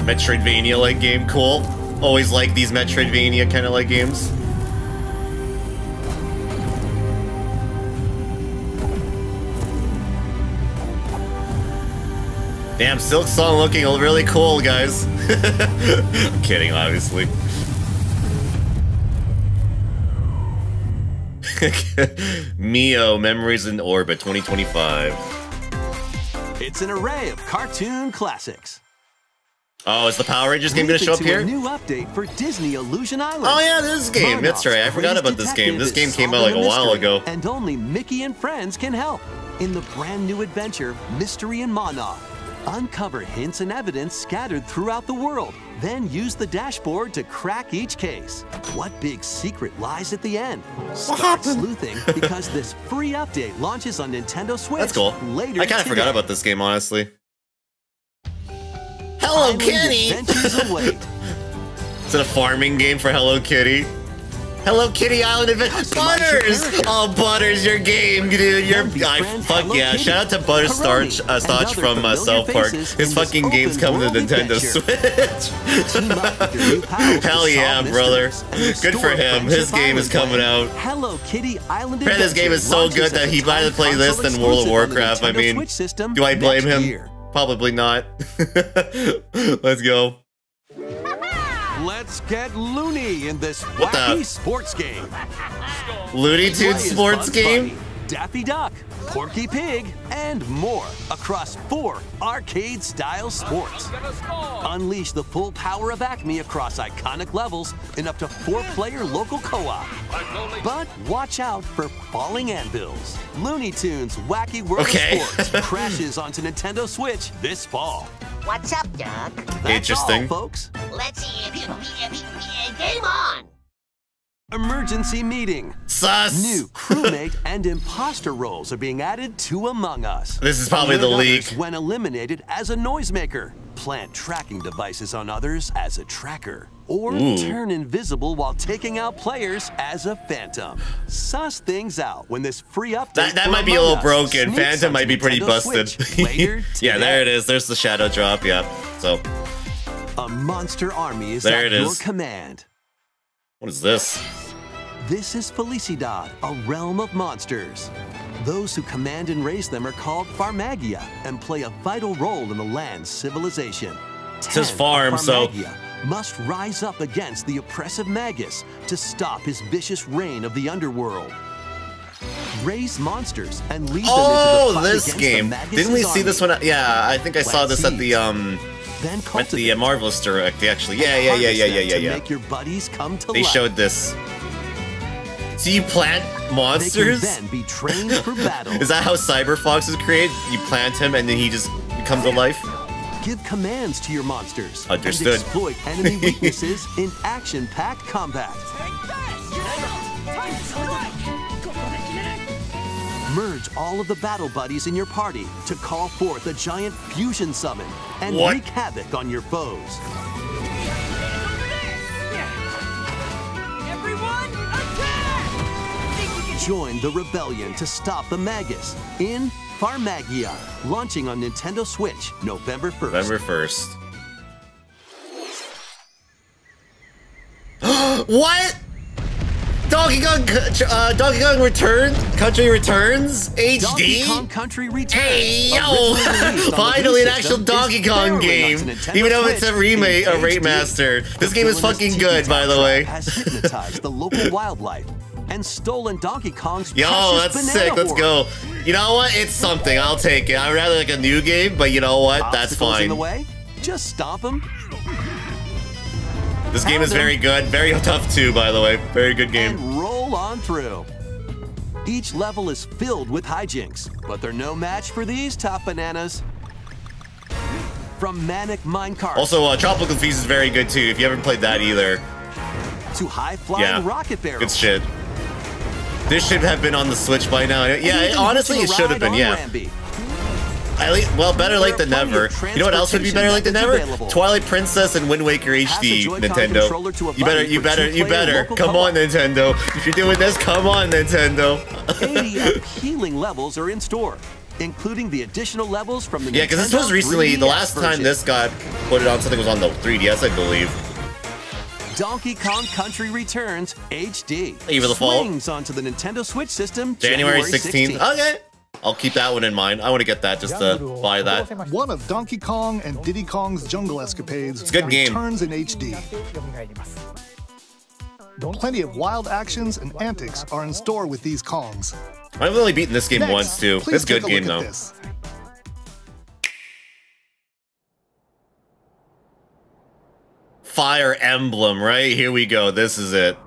[SPEAKER 1] Metroidvania-like game, cool. Always like these Metroidvania kind of like games. Damn, Silk Song looking really cool, guys. I'm kidding, obviously. Mio, Memories in Orbit 2025.
[SPEAKER 2] It's an array of cartoon classics.
[SPEAKER 1] Oh, is the Power Rangers game going to show up here?
[SPEAKER 2] A new update for Disney Illusion Island.
[SPEAKER 1] Oh yeah, this game. That's right. I forgot about this game. This game came out like a while ago.
[SPEAKER 2] And only Mickey and friends can help in the brand new adventure, Mystery in Monarch. Uncover hints and evidence scattered throughout the world. Then use the dashboard to crack each case. What big secret lies at the end? Start sleuthing because this free update launches on Nintendo Switch.
[SPEAKER 1] That's cool.
[SPEAKER 2] Later
[SPEAKER 1] I kind of forgot about this game, honestly. Hello Kitty!
[SPEAKER 2] Adventures await.
[SPEAKER 1] Is it a farming game for Hello Kitty? Hello Kitty Island Adventure. Butters! Oh, Butters, your game, dude. Fuck yeah. Shout out to Butterstarch from South Park. His fucking game's coming to Nintendo Switch. Hell yeah, brother. Good for him. His game is coming out.
[SPEAKER 2] Hello Kitty Island
[SPEAKER 1] Adventure. This game is so good that he'd rather play this than World of Warcraft. I mean, do I blame him? Probably not. Let's go.
[SPEAKER 2] Let's get loony in this wacky sports game.
[SPEAKER 1] Looney Tunes sports game?
[SPEAKER 2] Bunny, Daffy Duck, Porky Pig, and more across 4 arcade-style sports. Unleash the full power of Acme across iconic levels in up to 4-player local co-op. But watch out for falling anvils. Looney Tunes Wacky World of Sports crashes onto Nintendo Switch this fall.
[SPEAKER 4] What's up, Doc?
[SPEAKER 1] Interesting.
[SPEAKER 2] All, folks.
[SPEAKER 4] Let's game on.
[SPEAKER 2] Emergency meeting.
[SPEAKER 1] Sus.
[SPEAKER 2] New crewmate and imposter roles are being added to Among Us.
[SPEAKER 1] This is probably the leak.
[SPEAKER 2] When eliminated as a noisemaker, plant tracking devices on others as a tracker, or turn invisible while taking out players as a phantom. Suss things out when this free update.
[SPEAKER 1] That might be a little broken. Phantom might be pretty busted. Yeah, there it is. There's the shadow drop. Yeah. So.
[SPEAKER 2] A monster army is at your command.
[SPEAKER 1] What is this?
[SPEAKER 2] This is Felicidad, a realm of monsters. Those who command and raise them are called Farmagia and play a vital role in the land's civilization.
[SPEAKER 1] It says farm, so
[SPEAKER 2] must rise up against the oppressive Magus to stop his vicious reign of the underworld. Raise monsters and lead them into the fight
[SPEAKER 1] this game. Didn't we see this one? Yeah, I think I saw this at the Marvelous Direct. Actually, yeah.
[SPEAKER 2] Make your buddies come to
[SPEAKER 1] life. They showed this. So you plant monsters?
[SPEAKER 2] They can then be trained for battle.
[SPEAKER 1] Is that how Cyber Fox is created? You plant him and then he just comes to life?
[SPEAKER 2] Give commands to your monsters.
[SPEAKER 1] Understood.
[SPEAKER 2] And exploit enemy weaknesses in action-packed combat. Merge all of the battle buddies in your party to call forth a giant fusion summon and wreak havoc on your foes. Join the rebellion to stop the Magus in Farmagia, launching on Nintendo Switch November 1st.
[SPEAKER 1] November 1st. What? Donkey Kong Returns? Country Returns? HD?
[SPEAKER 2] Donkey Kong Country Returns.
[SPEAKER 1] Hey, yo! Finally an actual Donkey Kong game. Even though it's a remake, a remaster. This game is fucking good, by the way.
[SPEAKER 2] Has hypnotized the local wildlife and stolen Donkey Kong's
[SPEAKER 1] Yo, that's sick. Let's go. You know what? It's something. I'll take it. I'd rather like a new game, but you know what? That's fine.
[SPEAKER 2] In the way? Just stomp them.
[SPEAKER 1] This game is very good. Very tough too, by the way. Very good game.
[SPEAKER 2] And roll on through. Each level is filled with hijinks, but they're no match for these top bananas. From Manic Minecart.
[SPEAKER 1] Also, Tropical Feast is very good too, if you haven't played that either.
[SPEAKER 2] To high-flying rocket barrels.
[SPEAKER 1] Good shit. This should have been on the Switch by now. Yeah, honestly, it should have been, yeah. Well, better late than never. You know what else would be better late than never? Twilight Princess and Wind Waker HD, Nintendo. You better. Come on, Nintendo. If you're doing this, come on, Nintendo.
[SPEAKER 2] 80 appealing levels are in store, including the additional levels from the
[SPEAKER 1] yeah, because this was recently, the last time this got put it on something was on the 3DS, I believe.
[SPEAKER 2] Donkey Kong Country Returns HD.
[SPEAKER 1] Even the fall.
[SPEAKER 2] Swings onto the Nintendo Switch system
[SPEAKER 1] January 16th. Okay. I'll keep that one in mind. I want to get that just to buy that.
[SPEAKER 3] One of Donkey Kong and Diddy Kong's jungle escapades
[SPEAKER 1] it's a good game.
[SPEAKER 3] returns in HD. Plenty of wild actions and antics are in store with these Kongs.
[SPEAKER 1] I've only beaten this game once too. It's a good game though.
[SPEAKER 3] This.
[SPEAKER 1] Fire Emblem, right? Here we go. This is it.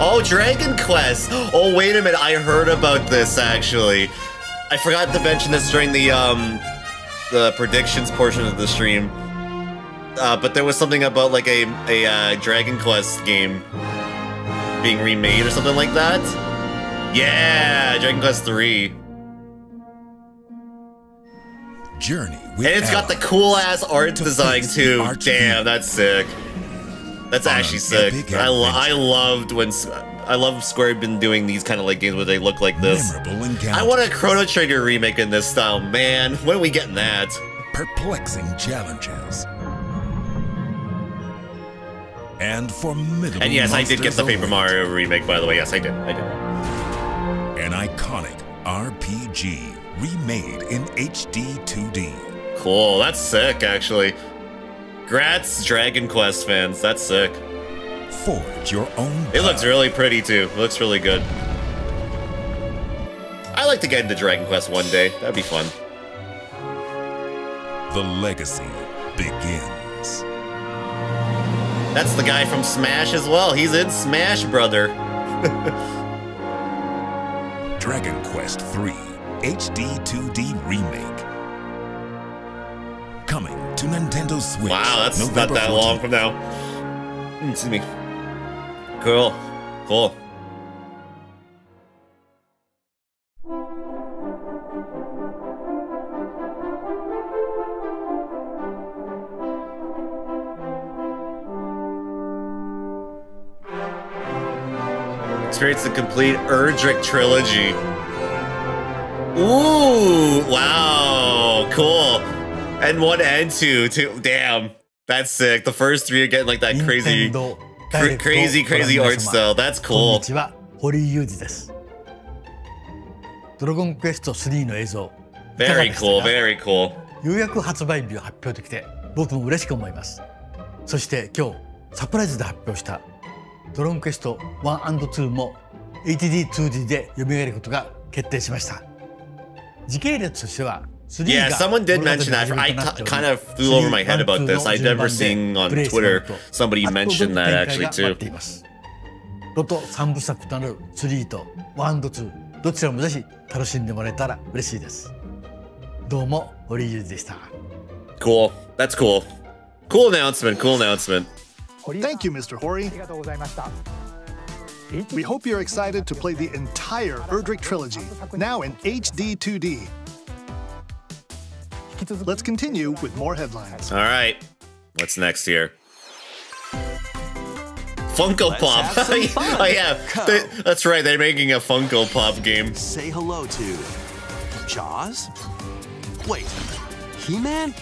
[SPEAKER 1] Oh, Dragon Quest! Oh, wait a minute, I heard about this, actually. I forgot to mention this during the predictions portion of the stream. But there was something about, like, a Dragon Quest game being remade or something like that. Yeah, Dragon Quest 3.
[SPEAKER 5] Journey
[SPEAKER 1] and
[SPEAKER 5] with
[SPEAKER 1] it's got the cool-ass art design, too. Damn, that's sick. That's actually sick. I love Square been doing these kind of like games where they look like this. I want a Chrono Trigger remake in this style, man. When are we getting that?
[SPEAKER 5] Perplexing challenges. And formidable.
[SPEAKER 1] And yes, I did get the Paper Mario remake, by the way. Yes, I did.
[SPEAKER 5] An iconic RPG remade in HD 2D.
[SPEAKER 1] Cool. That's sick, actually. Grats, Dragon Quest fans. That's sick.
[SPEAKER 5] Forge your own path.
[SPEAKER 1] It looks really pretty, too. It looks really good. I'd like to get into Dragon Quest one day. That'd be fun.
[SPEAKER 5] The legacy begins.
[SPEAKER 1] That's the guy from Smash as well. He's in Smash, brother.
[SPEAKER 5] Dragon Quest 3 HD 2D Remake. Coming to Nintendo Switch.
[SPEAKER 1] Wow, that's
[SPEAKER 5] November
[SPEAKER 1] not that
[SPEAKER 5] 14th.
[SPEAKER 1] long from now. Excuse me. Cool. Cool. Experience the complete Erdrick trilogy. Ooh, wow, cool. And 1 and 2, too. Damn, that's sick. The first 3 are getting like that crazy art style. That's cool.
[SPEAKER 7] こんにちは、堀井裕二です。ドラゴンクエスト3の映像。
[SPEAKER 1] Very cool, very cool.
[SPEAKER 7] ようやく発売日を発表できて、僕も嬉しく思います。そして今日サプライズで発表したドラゴンクエスト1 and 2も HD2D で蘇ることが決定しました。時系列としては
[SPEAKER 1] Yeah, someone did mention that. I kind of flew over my head about this. I'd never seen on Twitter somebody mention that actually too.
[SPEAKER 7] ロト3部作となる3と1と2どちらもぜひ楽しんでもらえたら嬉しいです。どうも堀井裕二でした。
[SPEAKER 1] Cool. That's cool. Cool announcement. Cool announcement.
[SPEAKER 3] Thank you, Mr. Hori. We hope you're excited to play the entire Erdrick trilogy, now in HD 2D. Let's continue with more headlines.
[SPEAKER 1] All right. What's next here? Funko Pop. Oh yeah, that's right. They're making a Funko Pop game.
[SPEAKER 2] Say hello to Jaws? Wait, He-Man?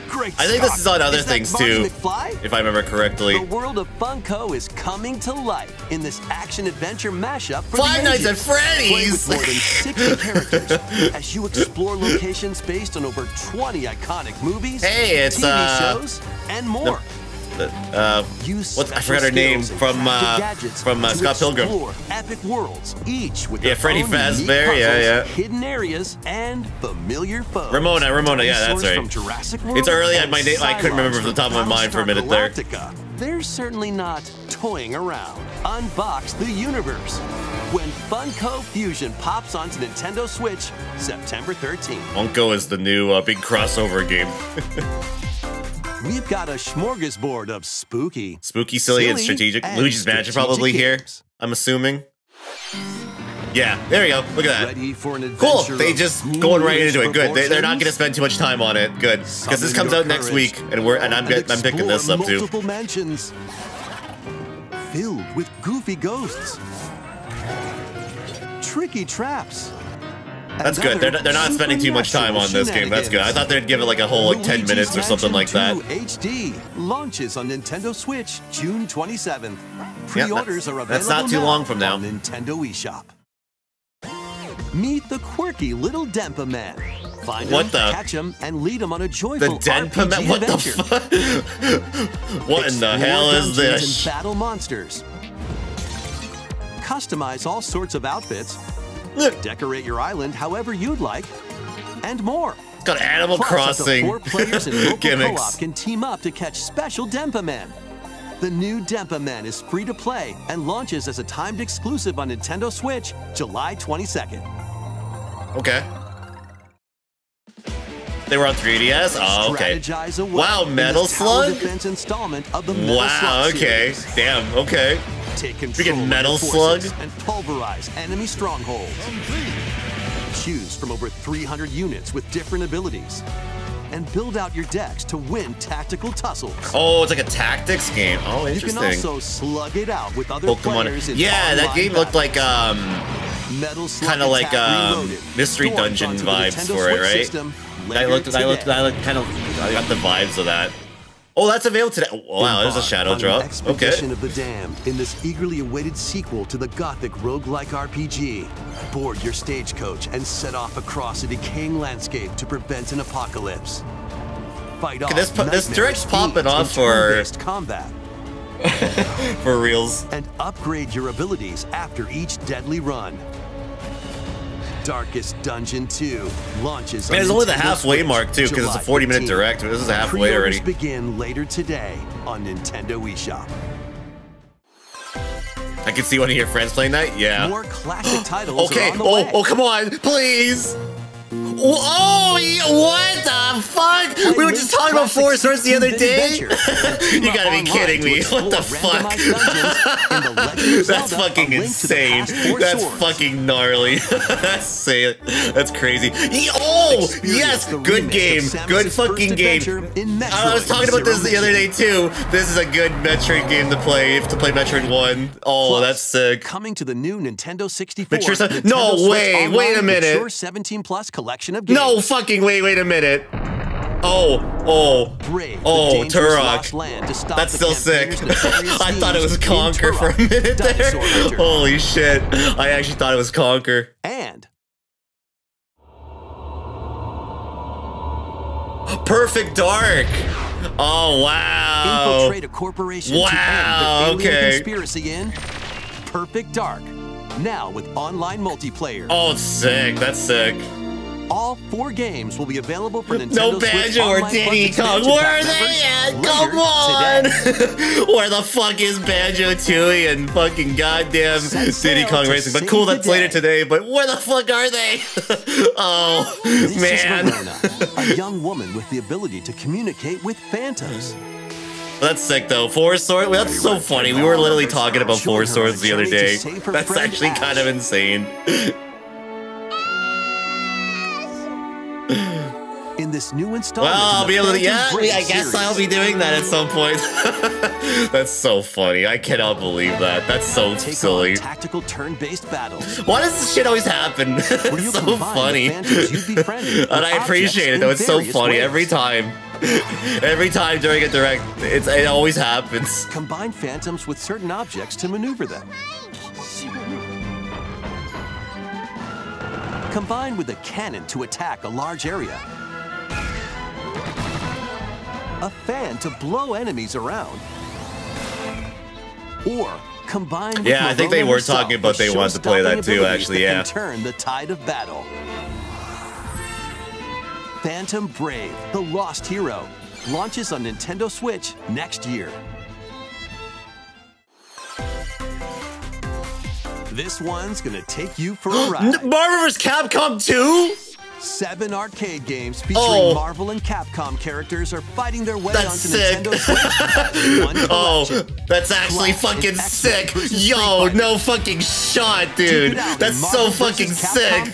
[SPEAKER 2] Great
[SPEAKER 1] I think this is on other
[SPEAKER 2] is
[SPEAKER 1] things
[SPEAKER 2] Marty
[SPEAKER 1] too,
[SPEAKER 2] McFly?
[SPEAKER 1] if I remember correctly.
[SPEAKER 2] The world of Funko is coming to life in this action-adventure mashup for
[SPEAKER 1] Five
[SPEAKER 2] the
[SPEAKER 1] Nights at
[SPEAKER 2] ages. Play
[SPEAKER 1] Freddy's!
[SPEAKER 2] with more than 60 characters as you explore locations based on over 20 iconic movies,
[SPEAKER 1] Hey, it's,
[SPEAKER 2] TV shows, and more. Use
[SPEAKER 1] I forgot her name from Scott Pilgrim.
[SPEAKER 2] Epic worlds, each with
[SPEAKER 1] Yeah,
[SPEAKER 2] their
[SPEAKER 1] Freddy
[SPEAKER 2] own
[SPEAKER 1] Fazbear,
[SPEAKER 2] unique
[SPEAKER 1] yeah.
[SPEAKER 2] puzzles, hidden areas, and familiar foes.
[SPEAKER 1] Ramona, yeah, that's
[SPEAKER 2] Dinosaurs
[SPEAKER 1] right.
[SPEAKER 2] from Jurassic World
[SPEAKER 1] It's early,
[SPEAKER 2] and
[SPEAKER 1] I couldn't remember from the top of my mind for a minute there.
[SPEAKER 2] Galactica. They're certainly not toying around. Unbox the universe when Funko Fusion pops onto Nintendo Switch September 13th.
[SPEAKER 1] Funko is the new big crossover game.
[SPEAKER 2] we've got a smorgasbord of spooky,
[SPEAKER 1] silly, and strategic. Luigi's Mansion probably here, I'm assuming. Yeah, there we go. Look at that.
[SPEAKER 2] Ready for an
[SPEAKER 1] Cool.
[SPEAKER 2] adventure
[SPEAKER 1] They
[SPEAKER 2] of
[SPEAKER 1] just going right into it. Good. They're not
[SPEAKER 2] proportions?
[SPEAKER 1] going to spend too much time on it. Good. Because this comes out next week, and I'm picking this up too.
[SPEAKER 2] Multiple mansions filled with goofy ghosts, tricky traps.
[SPEAKER 1] That's good. They're not spending too much time on this game. That's good. I thought they'd give it like a whole 10 minutes or something like that.
[SPEAKER 2] HD launches on Nintendo Switch June 27th. Pre-orders are available.
[SPEAKER 1] That's not too long from now.
[SPEAKER 2] On Nintendo eShop. Meet the quirky little Denpa Man. Find him, catch him, and lead him on a joyful
[SPEAKER 1] Denpa Man? What the fuck? What in the hell is this?
[SPEAKER 2] And battle monsters. Customize all sorts of outfits. Decorate your island however you'd like, and more.
[SPEAKER 1] It's got Animal Crossing
[SPEAKER 2] 4 players in local
[SPEAKER 1] gimmicks.
[SPEAKER 2] co-op can team up to catch special Denpa Men. The new Denpa Men is free to play and launches as a timed exclusive on Nintendo Switch July 22nd.
[SPEAKER 1] Okay. They were on 3DS? Oh, okay. Wow, Metal Slug?
[SPEAKER 2] Defense installment of the Metal
[SPEAKER 1] Wow,
[SPEAKER 2] Slug
[SPEAKER 1] okay.
[SPEAKER 2] series.
[SPEAKER 1] Damn, okay.
[SPEAKER 2] Take control
[SPEAKER 1] Freaking Metal
[SPEAKER 2] of your
[SPEAKER 1] Slug?
[SPEAKER 2] forces and pulverize enemy strongholds. Choose from over 300 units with different abilities. And build out your decks to win tactical tussles.
[SPEAKER 1] Oh, it's like a tactics game. Oh,
[SPEAKER 2] You can
[SPEAKER 1] interesting.
[SPEAKER 2] also slug it out with other
[SPEAKER 1] Pokemon.
[SPEAKER 2] players in
[SPEAKER 1] Yeah, that
[SPEAKER 2] online
[SPEAKER 1] game looked like
[SPEAKER 2] Metal Slug
[SPEAKER 1] kind of like
[SPEAKER 2] Attack Reloaded.
[SPEAKER 1] Mystery
[SPEAKER 2] Stormed
[SPEAKER 1] Dungeon
[SPEAKER 2] onto the
[SPEAKER 1] vibes
[SPEAKER 2] Nintendo
[SPEAKER 1] for it,
[SPEAKER 2] Switch
[SPEAKER 1] right?
[SPEAKER 2] system
[SPEAKER 1] I
[SPEAKER 2] later
[SPEAKER 1] looked
[SPEAKER 2] today.
[SPEAKER 1] kind of. I got the vibes of that. Oh, that's available today. Wow, there's a shadow
[SPEAKER 2] Embark on
[SPEAKER 1] drop.
[SPEAKER 2] an expedition
[SPEAKER 1] Okay.
[SPEAKER 2] of the Damned in this eagerly awaited sequel to the gothic roguelike RPG. Board your stagecoach and set off across a decaying landscape to prevent an apocalypse. Fight off
[SPEAKER 1] This
[SPEAKER 2] nightmarish
[SPEAKER 1] direct's popping
[SPEAKER 2] fiends
[SPEAKER 1] off
[SPEAKER 2] in
[SPEAKER 1] for
[SPEAKER 2] turn-based combat.
[SPEAKER 1] For reals.
[SPEAKER 2] And upgrade your abilities after each deadly run. Darkest Dungeon 2 launches on
[SPEAKER 1] Man, it's only the
[SPEAKER 2] Nintendo
[SPEAKER 1] halfway
[SPEAKER 2] Switch
[SPEAKER 1] mark too, because it's a
[SPEAKER 2] July
[SPEAKER 1] 40-minute
[SPEAKER 2] 15th.
[SPEAKER 1] direct. This is halfway
[SPEAKER 2] Pre-orders
[SPEAKER 1] already.
[SPEAKER 2] begin later today on Nintendo eShop.
[SPEAKER 1] I can see one of your friends playing that. Yeah.
[SPEAKER 2] More classic titles
[SPEAKER 1] Okay.
[SPEAKER 2] are on the way.
[SPEAKER 1] Oh, come on, please. Oh, what the fuck? We were just talking about Four Swords the other day. You gotta be kidding me. What the fuck? That's fucking insane. That's fucking gnarly. That's crazy. Oh, yes, good game. Good fucking game. I was talking about this the other day too. This is a good Metroid game to play. To play Metroid 1. Oh, that's sick.
[SPEAKER 2] Coming to the new Nintendo 64.
[SPEAKER 1] No way. Wait a minute.
[SPEAKER 2] Mature 17 plus collection of games.
[SPEAKER 1] No fucking wait a minute. Oh,
[SPEAKER 2] Brave,
[SPEAKER 1] Turok. That's still sick. I thought it was Conquer for a minute there. Holy shit. I actually thought it was Conquer.
[SPEAKER 2] And
[SPEAKER 1] Perfect Dark. Oh, wow.
[SPEAKER 2] infiltrate a corporation to end the alien conspiracy in Perfect Dark. Now with online multiplayer.
[SPEAKER 1] Oh, it's sick. That's sick.
[SPEAKER 2] All 4 games will be available for Nintendo
[SPEAKER 1] No
[SPEAKER 2] Switch
[SPEAKER 1] Banjo or
[SPEAKER 2] Online Plus
[SPEAKER 1] Diddy Kong.
[SPEAKER 2] expansion
[SPEAKER 1] Where
[SPEAKER 2] pack
[SPEAKER 1] are they
[SPEAKER 2] members
[SPEAKER 1] at? Come
[SPEAKER 2] later
[SPEAKER 1] on. Where the fuck is Banjo Tooie and fucking goddamn
[SPEAKER 2] Set
[SPEAKER 1] Diddy
[SPEAKER 2] sail
[SPEAKER 1] Kong
[SPEAKER 2] to
[SPEAKER 1] Racing? But
[SPEAKER 2] save
[SPEAKER 1] cool,
[SPEAKER 2] the
[SPEAKER 1] that's later
[SPEAKER 2] day.
[SPEAKER 1] today. But where the fuck are they? Oh,
[SPEAKER 2] This
[SPEAKER 1] man.
[SPEAKER 2] is Verona, a young woman with the ability to communicate with phantoms.
[SPEAKER 1] That's sick though. Four Swords. Well, that's so funny. We were literally talking about Four Swords the other day. That's actually kind of insane.
[SPEAKER 2] In this new installment,
[SPEAKER 1] Well, I'll
[SPEAKER 2] in
[SPEAKER 1] be
[SPEAKER 2] the
[SPEAKER 1] able to.
[SPEAKER 2] Phantom
[SPEAKER 1] Yeah,
[SPEAKER 2] Brave
[SPEAKER 1] I guess
[SPEAKER 2] series.
[SPEAKER 1] I'll be doing that at some point. That's so funny. I cannot believe that. That's so
[SPEAKER 2] Take
[SPEAKER 1] silly.
[SPEAKER 2] on tactical turn-based battles.
[SPEAKER 1] Why does this shit always happen?
[SPEAKER 2] Where you
[SPEAKER 1] It's so
[SPEAKER 2] combine the
[SPEAKER 1] funny.
[SPEAKER 2] phantoms you've befriended
[SPEAKER 1] And
[SPEAKER 2] with
[SPEAKER 1] I appreciate it though. It's so
[SPEAKER 2] objects in
[SPEAKER 1] funny
[SPEAKER 2] various
[SPEAKER 1] every
[SPEAKER 2] ways.
[SPEAKER 1] time. Every time during a direct, it always happens.
[SPEAKER 2] Combine phantoms with certain objects to maneuver them. Combine with a cannon to attack a large area. A fan to blow enemies around. Or combine with
[SPEAKER 1] Yeah, I think they
[SPEAKER 2] Morona
[SPEAKER 1] were
[SPEAKER 2] herself
[SPEAKER 1] talking about
[SPEAKER 2] with
[SPEAKER 1] they wanted to play that
[SPEAKER 2] show-stopping
[SPEAKER 1] too,
[SPEAKER 2] abilities
[SPEAKER 1] actually,
[SPEAKER 2] that
[SPEAKER 1] yeah.
[SPEAKER 2] can turn the tide of battle. Phantom Brave, the Lost Hero, launches on Nintendo Switch next year. This one's gonna take you for a ride.
[SPEAKER 1] Marvel vs. Capcom 2?
[SPEAKER 2] 7 arcade games featuring Marvel and Capcom characters are fighting their way onto Nintendo Switch. One collection.
[SPEAKER 1] That's actually fucking sick. Yo, no fucking shot, dude. That's so fucking sick.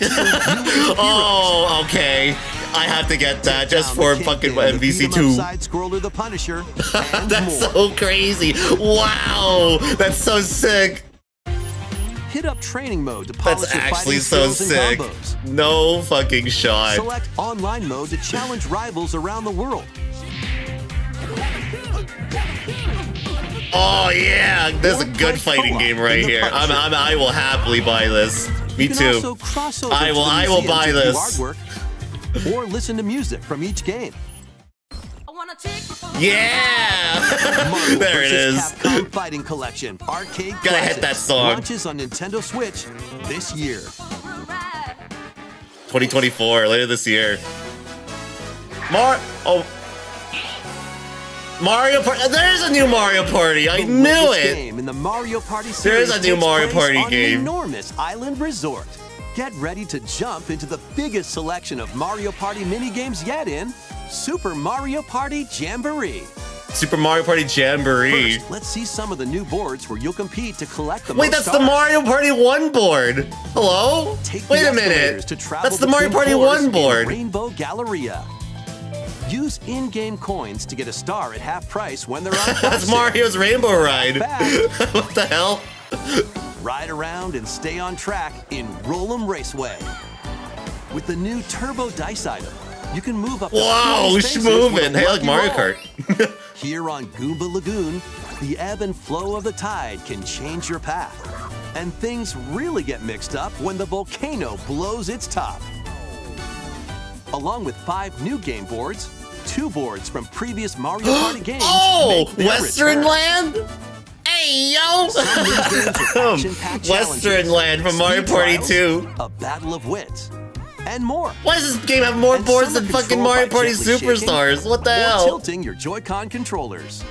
[SPEAKER 1] Oh, okay. I have to get that just for fucking MVC2.
[SPEAKER 2] Side-scroller The Punisher.
[SPEAKER 1] That's so crazy. Wow, that's so sick.
[SPEAKER 2] Hit up training mode to polish
[SPEAKER 1] That's
[SPEAKER 2] your
[SPEAKER 1] actually
[SPEAKER 2] fighting
[SPEAKER 1] so
[SPEAKER 2] skills
[SPEAKER 1] sick.
[SPEAKER 2] and combos.
[SPEAKER 1] No fucking shot.
[SPEAKER 2] Select online mode to challenge rivals around the world.
[SPEAKER 1] Oh yeah, this is a good fighting game right here. I will happily buy this. Me too. I will buy this.
[SPEAKER 2] Or listen to music from each game.
[SPEAKER 1] Yeah! There it is.
[SPEAKER 2] Capcom Fighting Collection Arcade
[SPEAKER 1] Gotta hit that song.
[SPEAKER 2] Launches on Nintendo Switch this year.
[SPEAKER 1] 2024, later this year. Mario Party. There's a new Mario Party. I knew it.
[SPEAKER 2] Game in the Mario Party series.
[SPEAKER 1] There's a new Mario Party game.
[SPEAKER 2] An enormous island resort. Get ready to jump into the biggest selection of Mario Party mini-games yet in Super Mario Party Jamboree.
[SPEAKER 1] Super Mario Party Jamboree.
[SPEAKER 2] First, let's see some of the new boards where you'll compete to collect the
[SPEAKER 1] Wait, that's the Mario Party 1 board. Hello? Wait a minute. That's the Mario Party 1 board.
[SPEAKER 2] Rainbow Galleria. Use in-game coins to get a star at half price when they're on.
[SPEAKER 1] That's Mario's Rainbow Ride. What the hell?
[SPEAKER 2] Ride around and stay on track in Roll'em Raceway. With the new Turbo Dice item, you can move up to
[SPEAKER 1] Whoa, moving. Hey, like Mario Kart.
[SPEAKER 2] Here on Goomba Lagoon, the ebb and flow of the tide can change your path. And things really get mixed up when the volcano blows its top. Along with 5 new game boards, 2 boards from previous Mario Party games.
[SPEAKER 1] Oh, Western Land? Hey, yo! Western Land from Mario Party 2.
[SPEAKER 2] A battle of wits. And more.
[SPEAKER 1] Why does this game have more boards than fucking Mario Party Superstars? What the hell?
[SPEAKER 2] Tilting your Joy-Con controllers.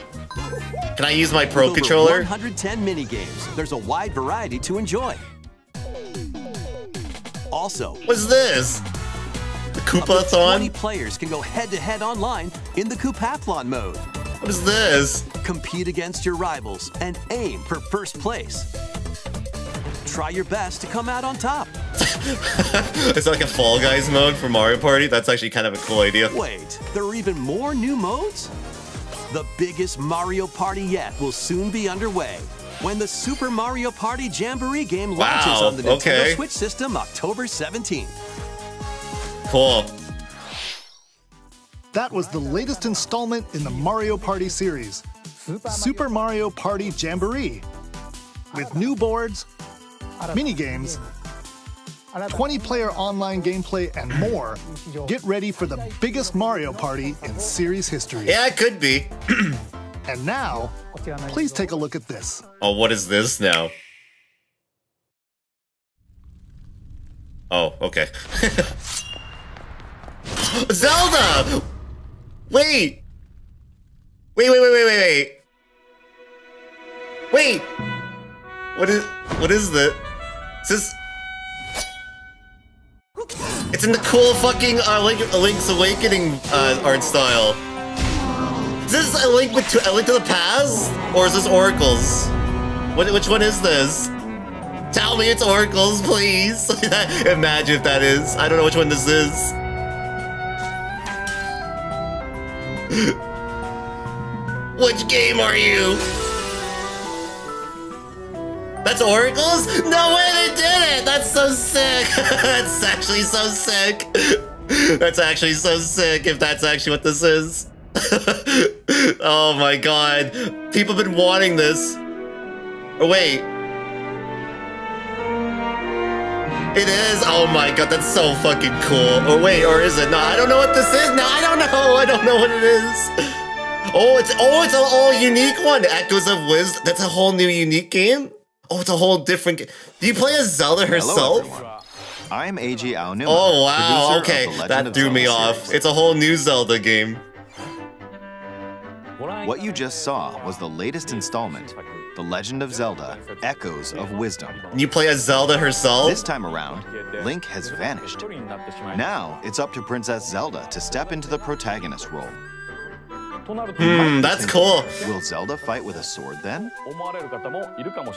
[SPEAKER 1] Can I use my Pro controller?
[SPEAKER 2] 110 mini games. There's a wide variety to enjoy. Also,
[SPEAKER 1] what's this? The Koopathon?
[SPEAKER 2] 20 players can go head-to-head online in the Koopathlon mode.
[SPEAKER 1] What is this?
[SPEAKER 2] Compete against your rivals and aim for first place. Try your best to come out on top.
[SPEAKER 1] It's like a Fall Guys mode for Mario Party. That's actually kind of a cool idea.
[SPEAKER 2] Wait, there are even more new modes? The biggest Mario Party yet will soon be underway when the Super Mario Party Jamboree game launches on the Nintendo Switch system October 17th.
[SPEAKER 1] Cool.
[SPEAKER 3] That was the latest installment in the Mario Party series, Super Mario Party Jamboree, with new boards, mini-games, 20-player online gameplay, and more. Get ready for the biggest Mario Party in series history.
[SPEAKER 1] Yeah, it could be.
[SPEAKER 3] And now, please take a look at this.
[SPEAKER 1] Oh, what is this now? Oh, okay. Zelda! Wait! Wait. What is this? Is this... It's in the cool fucking Link's Awakening art style. Is this a Link to the Past? Or is this Oracles? Which one is this? Tell me it's Oracles, please. Imagine if that is. I don't know which one this is. Which game are you? That's Oracles? No way they did it! That's so sick! That's actually so sick! That's actually so sick if that's actually what this is. Oh my god. People have been wanting this. Oh wait. It is? Oh my god, that's so fucking cool. Or wait, or is it? No, I don't know what this is. No, I don't know. I don't know what it is. Oh, it's a whole unique one. Echoes of Wisdom. That's a whole new unique game? Oh, it's a whole different game. Do you play as Zelda herself?
[SPEAKER 8] Hello, I'm A.G. Aonuma.
[SPEAKER 1] Oh, wow. Okay, that threw me off. It's a whole new Zelda game.
[SPEAKER 8] What you just saw was the latest installment, The Legend of Zelda: Echoes of Wisdom.
[SPEAKER 1] You play as Zelda herself?
[SPEAKER 8] This time around, Link has vanished. Now it's up to Princess Zelda to step into the protagonist role.
[SPEAKER 1] That's cool.
[SPEAKER 8] Will Zelda fight with a sword then?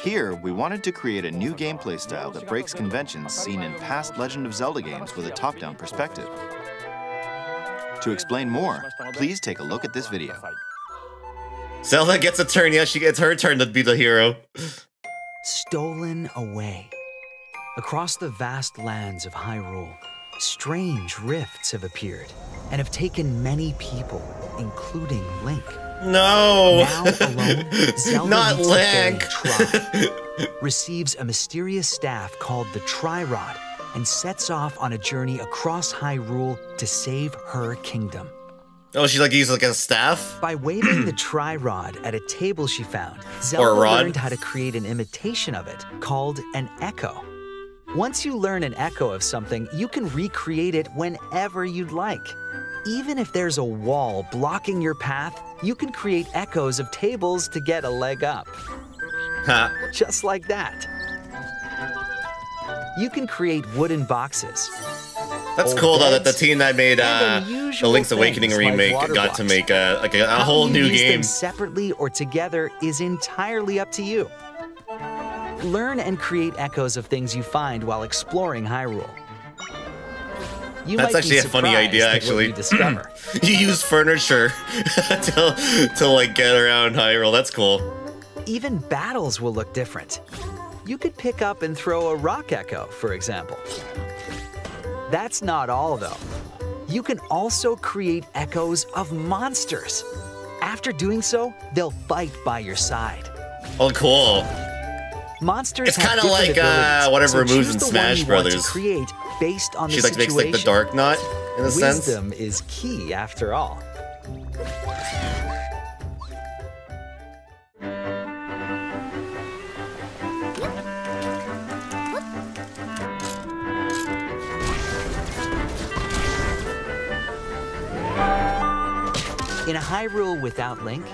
[SPEAKER 8] Here, we wanted to create a new gameplay style that breaks conventions seen in past Legend of Zelda games with a top-down perspective. To explain more, please take a look at this video.
[SPEAKER 1] Zelda gets a turn. Yeah, she gets her turn to be the hero.
[SPEAKER 9] Stolen away. Across the vast lands of Hyrule, strange rifts have appeared and have taken many people, including Link.
[SPEAKER 1] No!
[SPEAKER 9] Now alone, Zelda
[SPEAKER 1] Not
[SPEAKER 9] meets
[SPEAKER 1] Link!
[SPEAKER 9] the fairy Tri, receives a mysterious staff called the Tri-Rod, and sets off on a journey across Hyrule to save her kingdom.
[SPEAKER 1] Oh, she like used like a staff?
[SPEAKER 9] By waving the Tri-Rod at a table she found, Zelda learned how to create an imitation of it called an echo. Once you learn an echo of something, you can recreate it whenever you'd like. Even if there's a wall blocking your path, you can create echoes of tables to get a leg up. Just like that. You can create wooden boxes.
[SPEAKER 1] That's cool though that the team that made the Link's Awakening remake got to make a whole new game.
[SPEAKER 9] Them separately or together is entirely up to you. Learn and create echoes of things you find while exploring Hyrule.
[SPEAKER 1] That's actually a funny idea, actually. You use furniture to like get around Hyrule. That's cool.
[SPEAKER 9] Even battles will look different. You could pick up and throw a rock echo, for example. That's not all, though. You can also create echoes of monsters. After doing so, they'll fight by your side.
[SPEAKER 1] Oh, cool.
[SPEAKER 9] Monsters
[SPEAKER 1] it's kind of like whatever moves in Smash Brothers.
[SPEAKER 9] Create based on
[SPEAKER 1] she
[SPEAKER 9] the
[SPEAKER 1] like makes like the Dark Knot in a sense.
[SPEAKER 9] Wisdom is key after all. In a Hyrule without Link,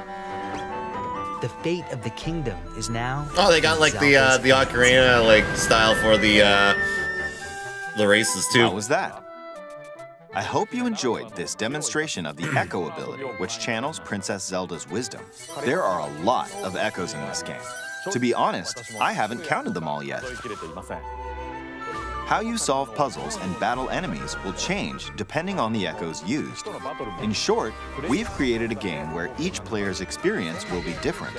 [SPEAKER 9] the fate of the kingdom is now.
[SPEAKER 1] Oh, they got like the ocarina like style for the races too.
[SPEAKER 8] How was that? I hope you enjoyed this demonstration of the Echo ability, which channels Princess Zelda's wisdom. There are a lot of echoes in this game. To be honest, I haven't counted them all yet. How you solve puzzles and battle enemies will change depending on the echoes used. In short, we've created a game where each player's experience will be different.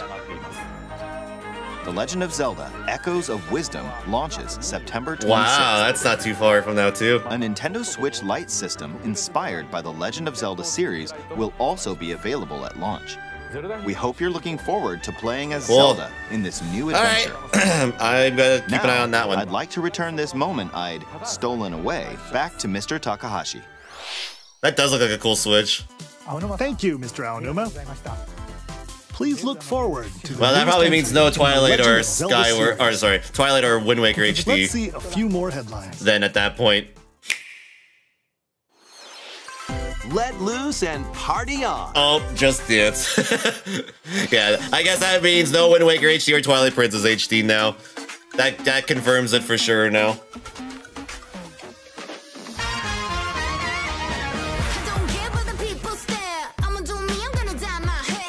[SPEAKER 8] The Legend of Zelda: Echoes of Wisdom launches September 26th.
[SPEAKER 1] Wow, that's not too far from now too.
[SPEAKER 8] A Nintendo Switch Lite system inspired by the Legend of Zelda series will also be available at launch. We hope you're looking forward to playing as Zelda in this new adventure.
[SPEAKER 1] Alright, I'm gonna keep an eye on that one.
[SPEAKER 8] I'd like to return this moment I'd stolen away back to Mr. Takahashi.
[SPEAKER 1] That does look like a cool Switch.
[SPEAKER 3] Thank you, Mr. Aonuma. Please look forward to the
[SPEAKER 1] well, that probably means no Twilight or
[SPEAKER 3] Skyward,
[SPEAKER 1] or sorry, Twilight or Wind Waker HD.
[SPEAKER 3] Let's see a few more headlines.
[SPEAKER 1] Then at that point,
[SPEAKER 2] Let loose and party on.
[SPEAKER 1] oh, just dance. Yeah, I guess that means no Wind Waker HD or Twilight Princess HD now. That confirms it for sure now.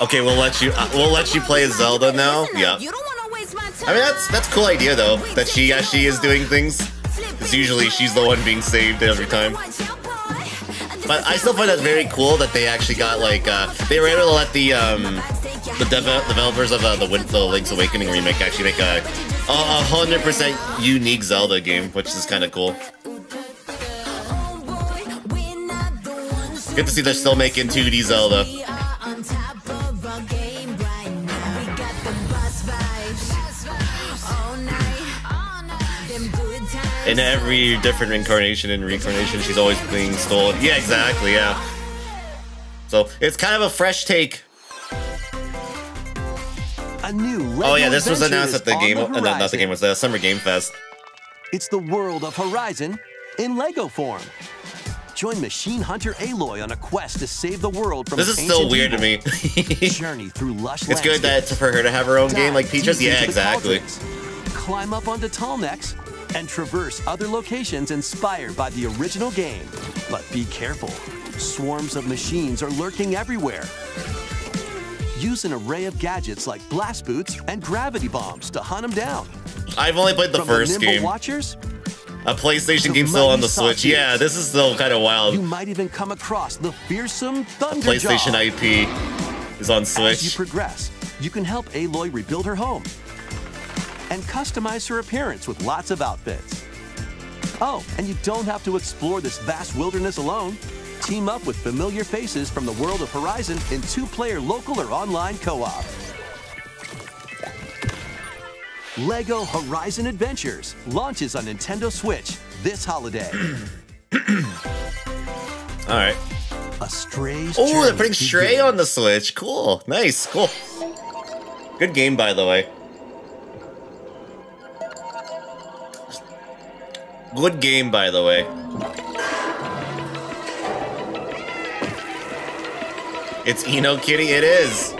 [SPEAKER 1] Okay, we'll let you play as Zelda now. Yeah. I mean that's a cool idea though that she actually is doing things. Because usually she's the one being saved every time. But I still find that very cool that they actually got like they were able to let the developers of the Link's Awakening remake actually make a 100% unique Zelda game, which is kind of cool. Good to see they're still making 2D Zelda. In every different incarnation and reincarnation, she's always being stolen. Yeah, exactly, yeah. So, it's kind of a fresh take.
[SPEAKER 2] A new Lego
[SPEAKER 1] oh yeah, this was
[SPEAKER 2] adventure
[SPEAKER 1] announced at the game, not the game, it was the Summer Game Fest.
[SPEAKER 2] It's the world of Horizon in Lego form. Join Machine Hunter Aloy on a quest to save the world from
[SPEAKER 1] This is still weird to me.
[SPEAKER 2] Journey through lush
[SPEAKER 1] It's good that for her to have her own game like Peaches. Yeah, exactly.
[SPEAKER 2] Climb up onto tall necks and traverse other locations inspired by the original game. But be careful. Swarms of machines are lurking everywhere. Use an array of gadgets like blast boots and gravity bombs to hunt them down.
[SPEAKER 1] I've only played the first game.
[SPEAKER 2] Watchers,
[SPEAKER 1] a PlayStation game still on the Switch. Yeah, this is still kind of wild.
[SPEAKER 2] You might even come across the fearsome Thunder
[SPEAKER 1] PlayStation IP is on Switch.
[SPEAKER 2] As you progress, you can help Aloy rebuild her home and customize her appearance with lots of outfits. Oh, and you don't have to explore this vast wilderness alone. Team up with familiar faces from the world of Horizon in 2-player local or online co-op. LEGO Horizon Adventures launches on Nintendo Switch this holiday.
[SPEAKER 1] All right.
[SPEAKER 2] A Stray's
[SPEAKER 1] Oh, they're putting Stray on the Switch. Cool. Nice. Cool. Good game, by the way. Good game, by the way. It's Eno Kitty. It is.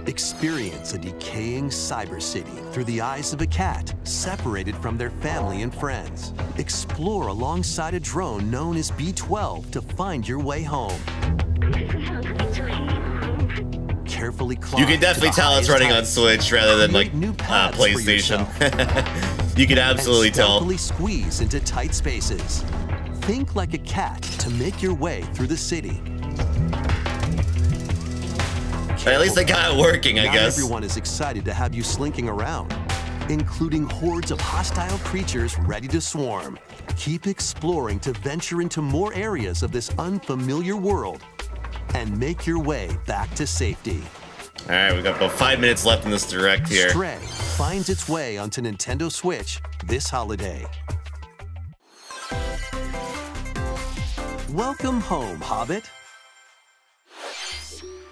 [SPEAKER 2] Experience a decaying cyber city through the eyes of a cat separated from their family and friends. Explore alongside a drone known as B-12 to find your way home. Carefully climb.
[SPEAKER 1] You can definitely tell it's running on Switch rather than like PlayStation. You can absolutely tell.
[SPEAKER 2] Squeeze into tight spaces. Think like a cat to make your way through the city.
[SPEAKER 1] At least they got it working, I guess.
[SPEAKER 2] Not everyone is excited to have you slinking around, including hordes of hostile creatures ready to swarm. Keep exploring to venture into more areas of this unfamiliar world and make your way back to safety.
[SPEAKER 1] All right, we've got about 5 minutes left in this direct here.
[SPEAKER 2] Stray finds its way onto Nintendo Switch this holiday. Welcome home, Hobbit.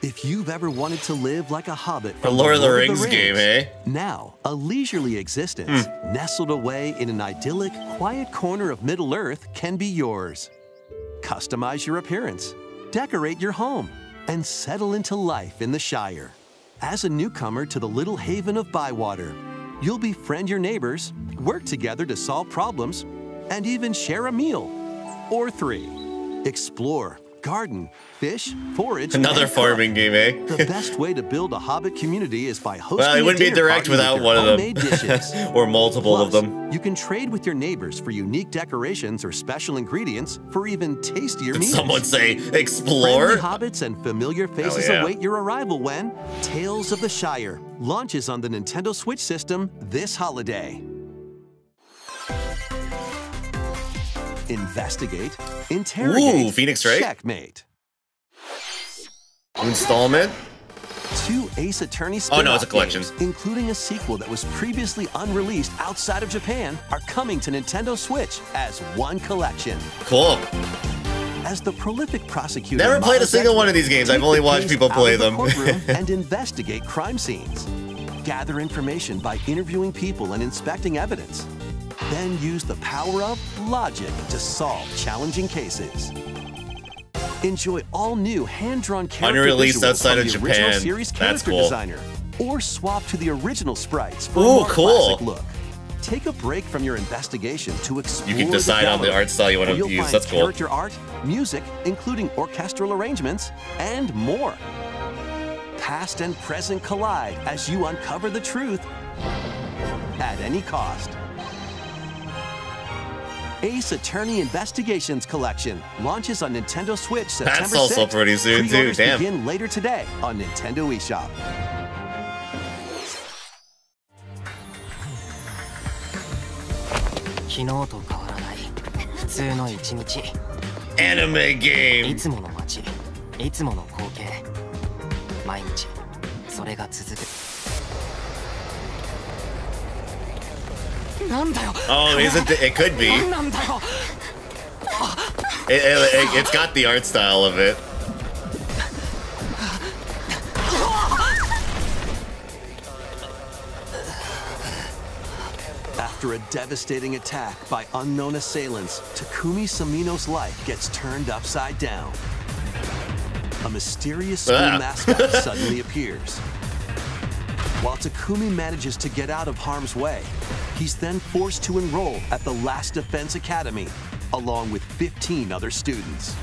[SPEAKER 2] If you've ever wanted to live like a hobbit
[SPEAKER 1] from the Lord of the Rings game, eh?
[SPEAKER 2] Now, a leisurely existence nestled away in an idyllic, quiet corner of Middle-earth can be yours. Customize your appearance, decorate your home, and settle into life in the Shire. As a newcomer to the little haven of Bywater, you'll befriend your neighbors, work together to solve problems, and even share a meal or 3. Explore, garden, fish, forage.
[SPEAKER 1] Another farming game, eh?
[SPEAKER 2] The best way to build a Hobbit community is by hosting
[SPEAKER 1] well, it wouldn't be direct without one of them. Or multiple
[SPEAKER 2] Plus,
[SPEAKER 1] of them.
[SPEAKER 2] You can trade with your neighbors for unique decorations or special ingredients for even tastier
[SPEAKER 1] Did
[SPEAKER 2] meals.
[SPEAKER 1] someone say explore?
[SPEAKER 2] Friendly hobbits and familiar faces await your arrival when Tales of the Shire launches on the Nintendo Switch system this holiday. Investigate, interrogate,
[SPEAKER 1] Ooh, Phoenix Wright?
[SPEAKER 2] checkmate.
[SPEAKER 1] Installment?
[SPEAKER 2] 2 Ace Attorney
[SPEAKER 1] Oh no, it's a
[SPEAKER 2] spin-off
[SPEAKER 1] collection.
[SPEAKER 2] games, including a sequel that was previously unreleased outside of Japan, are coming to Nintendo Switch as one collection.
[SPEAKER 1] Cool.
[SPEAKER 2] As the prolific prosecutor,
[SPEAKER 1] Never played a single one of these games. I've only watched people play them.
[SPEAKER 2] And investigate crime scenes. Gather information by interviewing people and inspecting evidence. Then use the power of logic to solve challenging cases. Enjoy all new hand-drawn character
[SPEAKER 1] Unreleased
[SPEAKER 2] visuals
[SPEAKER 1] outside
[SPEAKER 2] from
[SPEAKER 1] of
[SPEAKER 2] the original
[SPEAKER 1] Japan.
[SPEAKER 2] series
[SPEAKER 1] That's
[SPEAKER 2] character
[SPEAKER 1] cool.
[SPEAKER 2] designer, or swap to the original sprites for a
[SPEAKER 1] Ooh,
[SPEAKER 2] more
[SPEAKER 1] cool.
[SPEAKER 2] classic look. Take a break from your investigation to explore.
[SPEAKER 1] You can decide on the art style you want to
[SPEAKER 2] You'll
[SPEAKER 1] use.
[SPEAKER 2] find
[SPEAKER 1] That's cool.
[SPEAKER 2] character art, music, including orchestral arrangements, and more. Past and present collide as you uncover the truth at any cost. Ace Attorney Investigations Collection launches on Nintendo Switch September 6th.
[SPEAKER 1] That's also pretty soon, too.
[SPEAKER 2] Pre-orders
[SPEAKER 1] Damn.
[SPEAKER 2] begin later today on Nintendo eShop.
[SPEAKER 1] Anime game.
[SPEAKER 10] いつもの街、いつもの光景、毎日それが続く。なんだよ。
[SPEAKER 1] Oh, is it? It could be.
[SPEAKER 10] なんだよ。
[SPEAKER 1] It's got the art style of it.
[SPEAKER 2] After a devastating attack by unknown assailants, Takumi Samino's life gets turned upside down. A mysterious school mascot suddenly appears. While Takumi manages to get out of harm's way, he's then forced to enroll at the Last Defense Academy, along with 15 other students.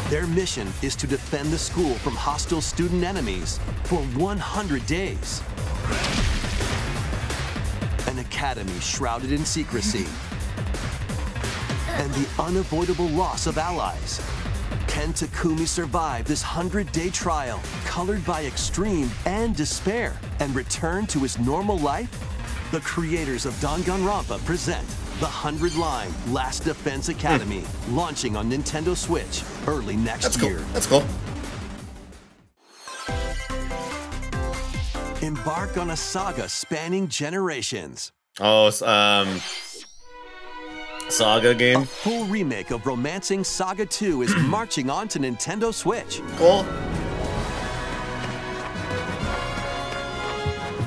[SPEAKER 2] Their mission is to defend the school from hostile student enemies for 100 days. An academy shrouded in secrecy. And the unavoidable loss of allies. Can Takumi survive this 100-day trial, colored by extreme and despair, and return to his normal life? The creators of Danganronpa present the 100-line Last Defense Academy, launching on Nintendo Switch early next year.
[SPEAKER 1] That's cool.
[SPEAKER 2] Embark on a saga spanning generations.
[SPEAKER 1] Oh, Saga game?
[SPEAKER 2] A full remake of Romancing Saga 2 is marching on to Nintendo Switch.
[SPEAKER 1] Cool.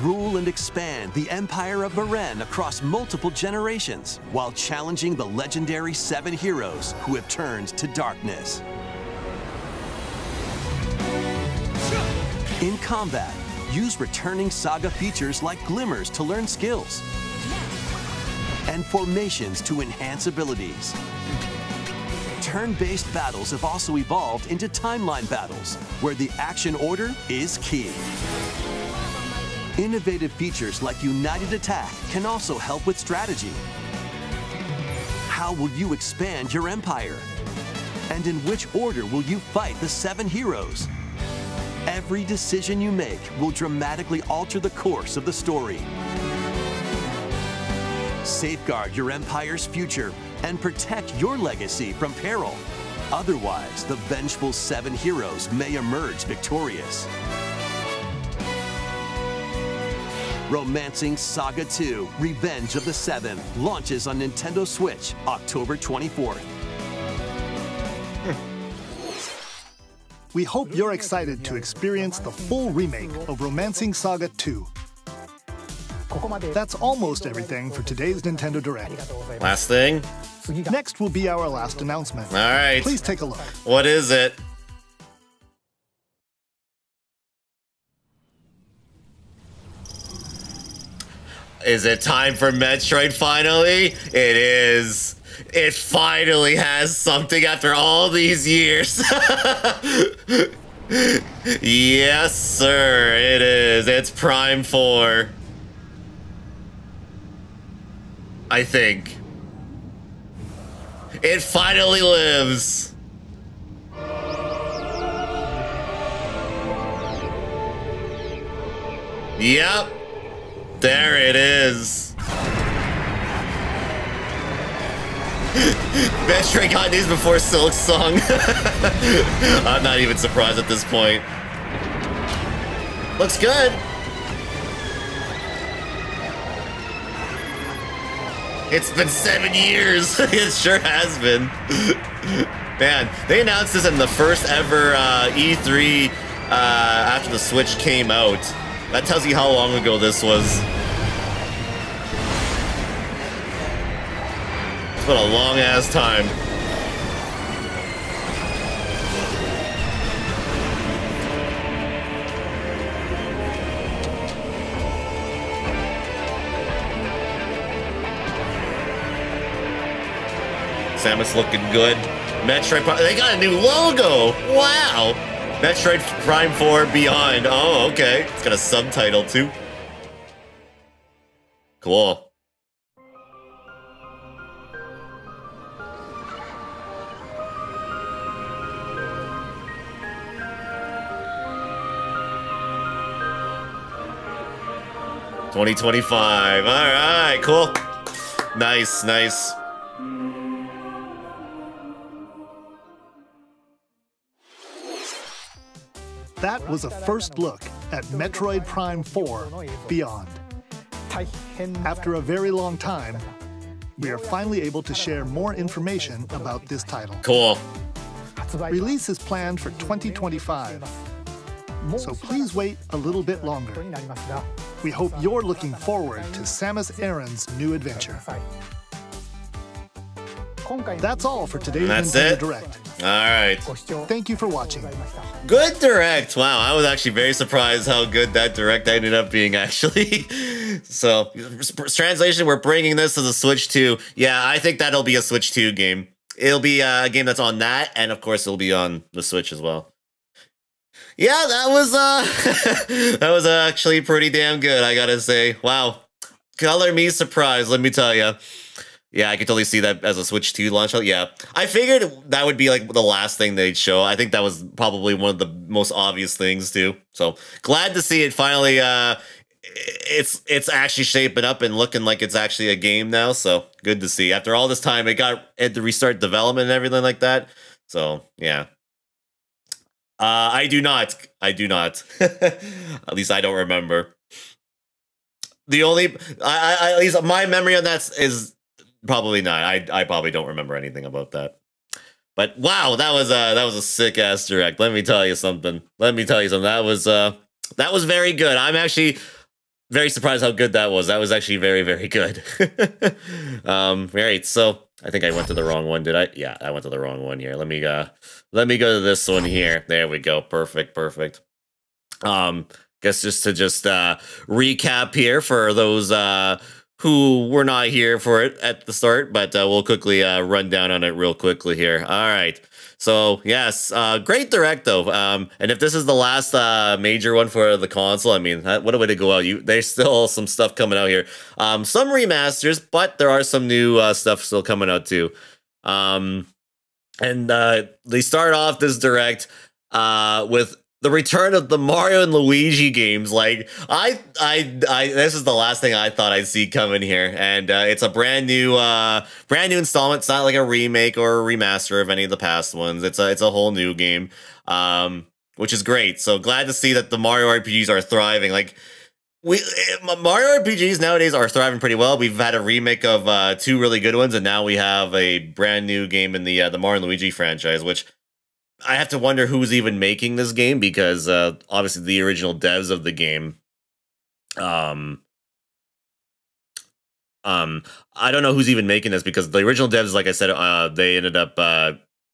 [SPEAKER 2] Rule and expand the Empire of Beren across multiple generations, while challenging the legendary 7 heroes who have turned to darkness. In combat, use returning Saga features like glimmers to learn skills, and formations to enhance abilities. Turn-based battles have also evolved into timeline battles, where the action order is key. Innovative features like United Attack can also help with strategy. How will you expand your empire? And in which order will you fight the 7 heroes? Every decision you make will dramatically alter the course of the story. Safeguard your empire's future and protect your legacy from peril. Otherwise, the vengeful 7 heroes may emerge victorious. Romancing Saga 2: Revenge of the 7 launches on Nintendo Switch October 24th.
[SPEAKER 3] We hope you're excited to experience the full remake of Romancing Saga 2. That's almost everything for today's Nintendo Direct.
[SPEAKER 1] Last thing?
[SPEAKER 3] Next will be our last announcement.
[SPEAKER 1] All right.
[SPEAKER 3] Please take a look.
[SPEAKER 1] What is it? Is it time for Metroid finally? It is. It finally has something after all these years. Yes, sir, it is. It's Prime 4. I think. It finally lives. Yep. There it is. Metroid got news before Silk's song. I'm not even surprised at this point. Looks good. It's been 7 years. It sure has been. Man, they announced this in the first ever E3 after the Switch came out. That tells you how long ago this was. It's been a long ass time. Samus looking good. Metroid, they got a new logo. Wow. Metroid Prime 4 Beyond. Oh, okay. It's got a subtitle too. Cool. $2025. All right, cool. Nice, nice.
[SPEAKER 3] That was a first look at Metroid Prime 4 Beyond. After a very long time, we are finally able to share more information about this title.
[SPEAKER 1] Cool.
[SPEAKER 3] Release is planned for 2025. so please wait a little bit longer. We hope you're looking forward to Samus Aran's new adventure. That's all for today's Nintendo Direct.
[SPEAKER 1] All right.
[SPEAKER 3] Thank you for watching.
[SPEAKER 1] Good Direct. Wow, I was actually very surprised how good that Direct ended up being, actually. So, translation, we're bringing this to the Switch 2. Yeah, I think that'll be a Switch 2 game. It'll be a game that's on that, and of course, it'll be on the Switch as well. Yeah, that was that was actually pretty damn good, I gotta say. Wow. Color me surprised, let me tell you. Yeah, I could totally see that as a Switch 2 launch. Yeah, I figured that would be like the last thing they'd show. I think that was probably one of the most obvious things too. So glad to see it finally. It's actually shaping up and looking like it's actually a game now. So good to see. After all this time, it had to restart development and everything like that. So yeah. I do not. At least I don't remember. The only at least my memory on that is. Probably not. I probably don't remember anything about that. But wow, that was a sick ass Direct. Let me tell you something. That was very good. I'm actually very surprised how good that was. That was actually very, very good. Right. So I think I went to the wrong one. Did I? Yeah, I went to the wrong one here. Let me go to this one here. There we go. Perfect. Guess just to recap here for those who were not here for it at the start, but we'll quickly run down on it real quickly here. All right. So, yes, great Direct, though. And if this is the last major one for the console, I mean, what a way to go out. There's still some stuff coming out here. Some remasters, but there are some new stuff still coming out, too. And they start off this Direct with the return of the Mario and Luigi games. Like this is the last thing I thought I'd see coming here, and it's a brand new installment. It's not like a remake or a remaster of any of the past ones. It's a whole new game, which is great. So glad to see that the Mario RPGs are thriving. Like Mario RPGs nowadays are thriving pretty well. We've had a remake of 2 really good ones, and now we have a brand new game in the Mario and Luigi franchise, which. I have to wonder who's even making this game because obviously the original devs of the game. I don't know who's even making this because the original devs, like I said, they ended up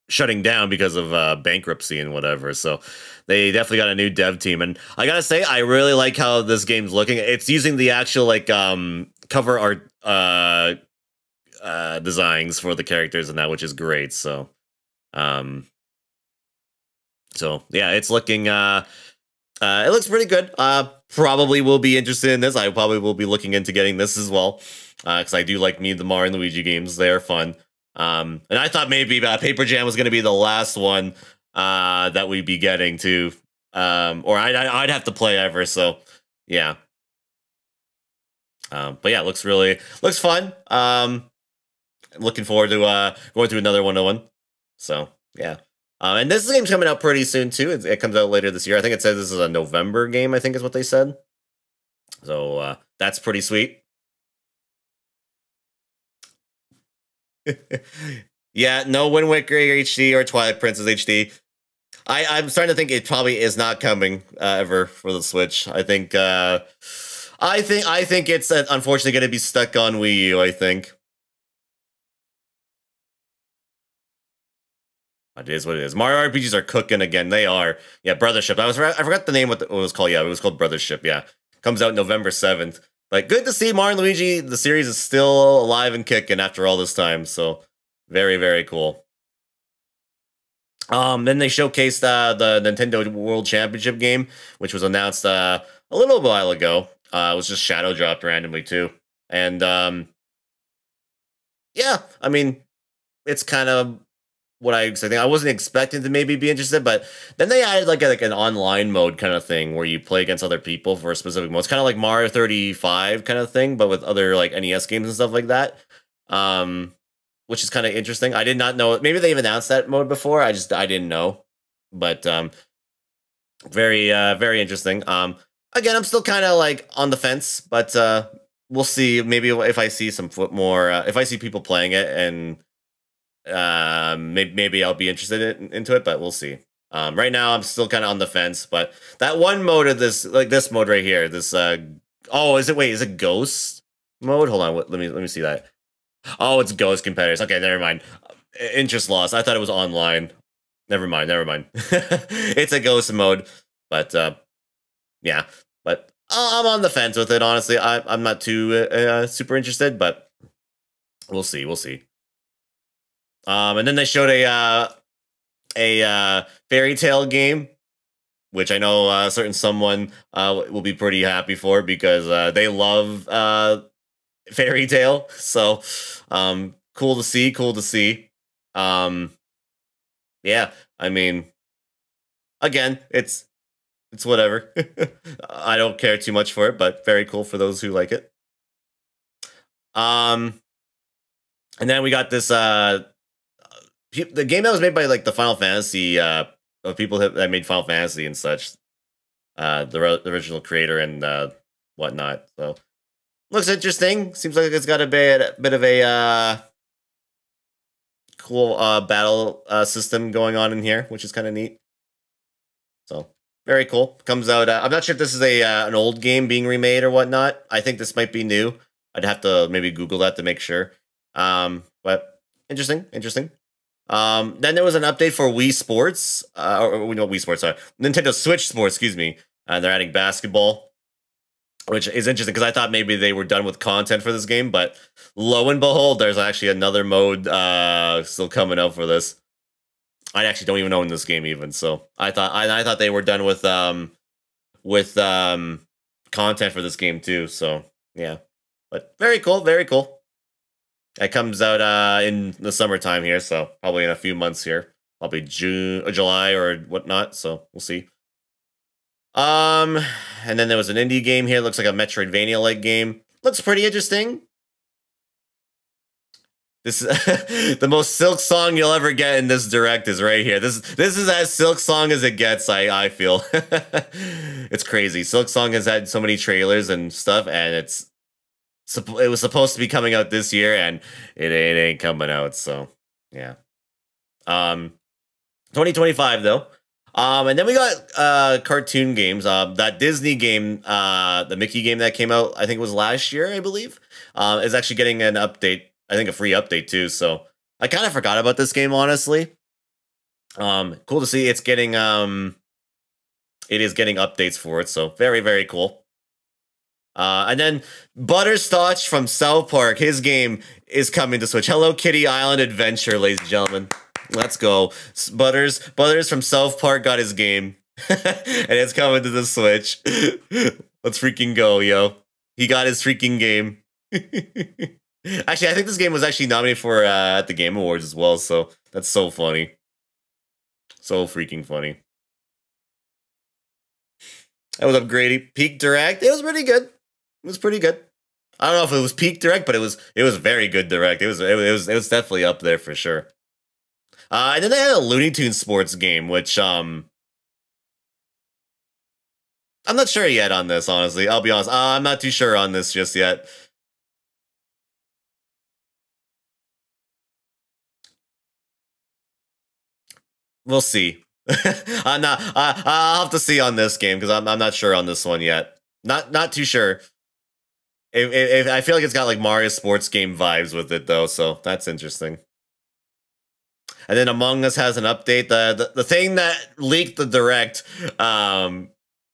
[SPEAKER 1] shutting down because of bankruptcy and whatever. So they definitely got a new dev team, and I gotta say I really like how this game's looking. It's using the actual cover art designs for the characters and that, which is great. So. So yeah, it's looking it looks pretty good. Probably will be interested in this. I probably will be looking into getting this as well. Because I do like the Mario and Luigi games. They are fun. And I thought maybe Paper Jam was gonna be the last one that we'd be getting to. Or I'd have to play ever, so yeah. But yeah, looks fun. Looking forward to going through another 101. So yeah. And this game's coming out pretty soon, too. It comes out later this year. I think it says this is a November game, I think is what they said. So, that's pretty sweet. Yeah, no Wind Waker HD or Twilight Princess HD. I'm starting to think it probably is not coming ever for the Switch. I think it's unfortunately going to be stuck on Wii U, I think. It is what it is. Mario RPGs are cooking again. They are. Yeah, Brothership. I forgot the name what it was called. Yeah, it was called Brothership. Yeah. Comes out November 7th. But good to see Mario and Luigi. The series is still alive and kicking after all this time. So very, very cool. Then they showcased the Nintendo World Championship game, which was announced a little while ago. It was just shadow dropped randomly too. And yeah, I mean, it's kind of what I expected. I wasn't expecting to maybe be interested, but then they added like an online mode kind of thing where you play against other people for a specific mode. It's kind of like Mario 35 kind of thing, but with other like NES games and stuff like that. Which is kind of interesting. I did not know. Maybe they've announced that mode before. I didn't know. But very very interesting. Again, I'm still kind of like on the fence, but we'll see. Maybe if I see some more, if I see people playing it and maybe I'll be interested into it, but we'll see. Right now, I'm still kind of on the fence, but that one mode of this, like this mode right here, this oh, is it Ghost mode? Hold on, let me see that. Oh, it's Ghost competitors. Okay, never mind. Interest lost. I thought it was online. Never mind. It's a Ghost mode, but yeah. But I'm on the fence with it. Honestly, I'm not too super interested, but we'll see. And then they showed a fairy tale game, which I know certain someone will be pretty happy for because they love fairy tale. So cool to see. Yeah, I mean, again, it's whatever. I don't care too much for it, but very cool for those who like it. And then we got this the game that was made by like the Final Fantasy of people that made Final Fantasy and such. The original creator and whatnot. So looks interesting. Seems like it's got a bit of a cool battle system going on in here, which is kind of neat. So very cool. Comes out. I'm not sure if this is an old game being remade or whatnot. I think this might be new. I'd have to maybe Google that to make sure. But interesting. Then there was an update for Wii Sports, or no, Wii Sports, sorry, Nintendo Switch Sports. Excuse me. They're adding basketball, which is interesting because I thought maybe they were done with content for this game, but lo and behold, there's actually another mode still coming out for this. I actually don't even own this game even, so I thought they were done with content for this game too. So yeah, but very cool. It comes out in the summertime here, so probably in a few months here, probably June or July or whatnot. So we'll see. And then there was an indie game here. Looks like a Metroidvania-like game. Looks pretty interesting. This the most Silk song you'll ever get in this direct is right here. This is as Silk song as it gets. I feel it's crazy. Silk song has had so many trailers and stuff, and it was supposed to be coming out this year, and it ain't coming out. So yeah. 2025 though. And then we got cartoon games. That Disney game, the Mickey game that came out, I think it was last year, I believe, is actually getting an update. I think a free update too. So I kind of forgot about this game, honestly. Cool to see it's getting it is getting updates for it. So very cool. And then Butterscotch from South Park, his game is coming to Switch. Hello Kitty Island Adventure, ladies and gentlemen. Let's go. Butters from South Park got his game. And it's coming to the Switch. Let's freaking go, yo. He got his freaking game. Actually, I think this game was actually nominated for at the Game Awards as well, so that's so funny. So freaking funny. That was upgraded. Peak Direct. It was pretty good. It was pretty good. I don't know if it was peak Direct, but it was very good Direct. It was definitely up there for sure. And then they had a Looney Tunes sports game, which I'm not sure yet on this, honestly. I'll be honest. I'm not too sure on this just yet. We'll see. I'll have to see on this game because I'm not sure on this one yet. Not too sure. If I feel like it's got like Mario sports game vibes with it though, so that's interesting. And then Among Us has an update. The thing that leaked the Direct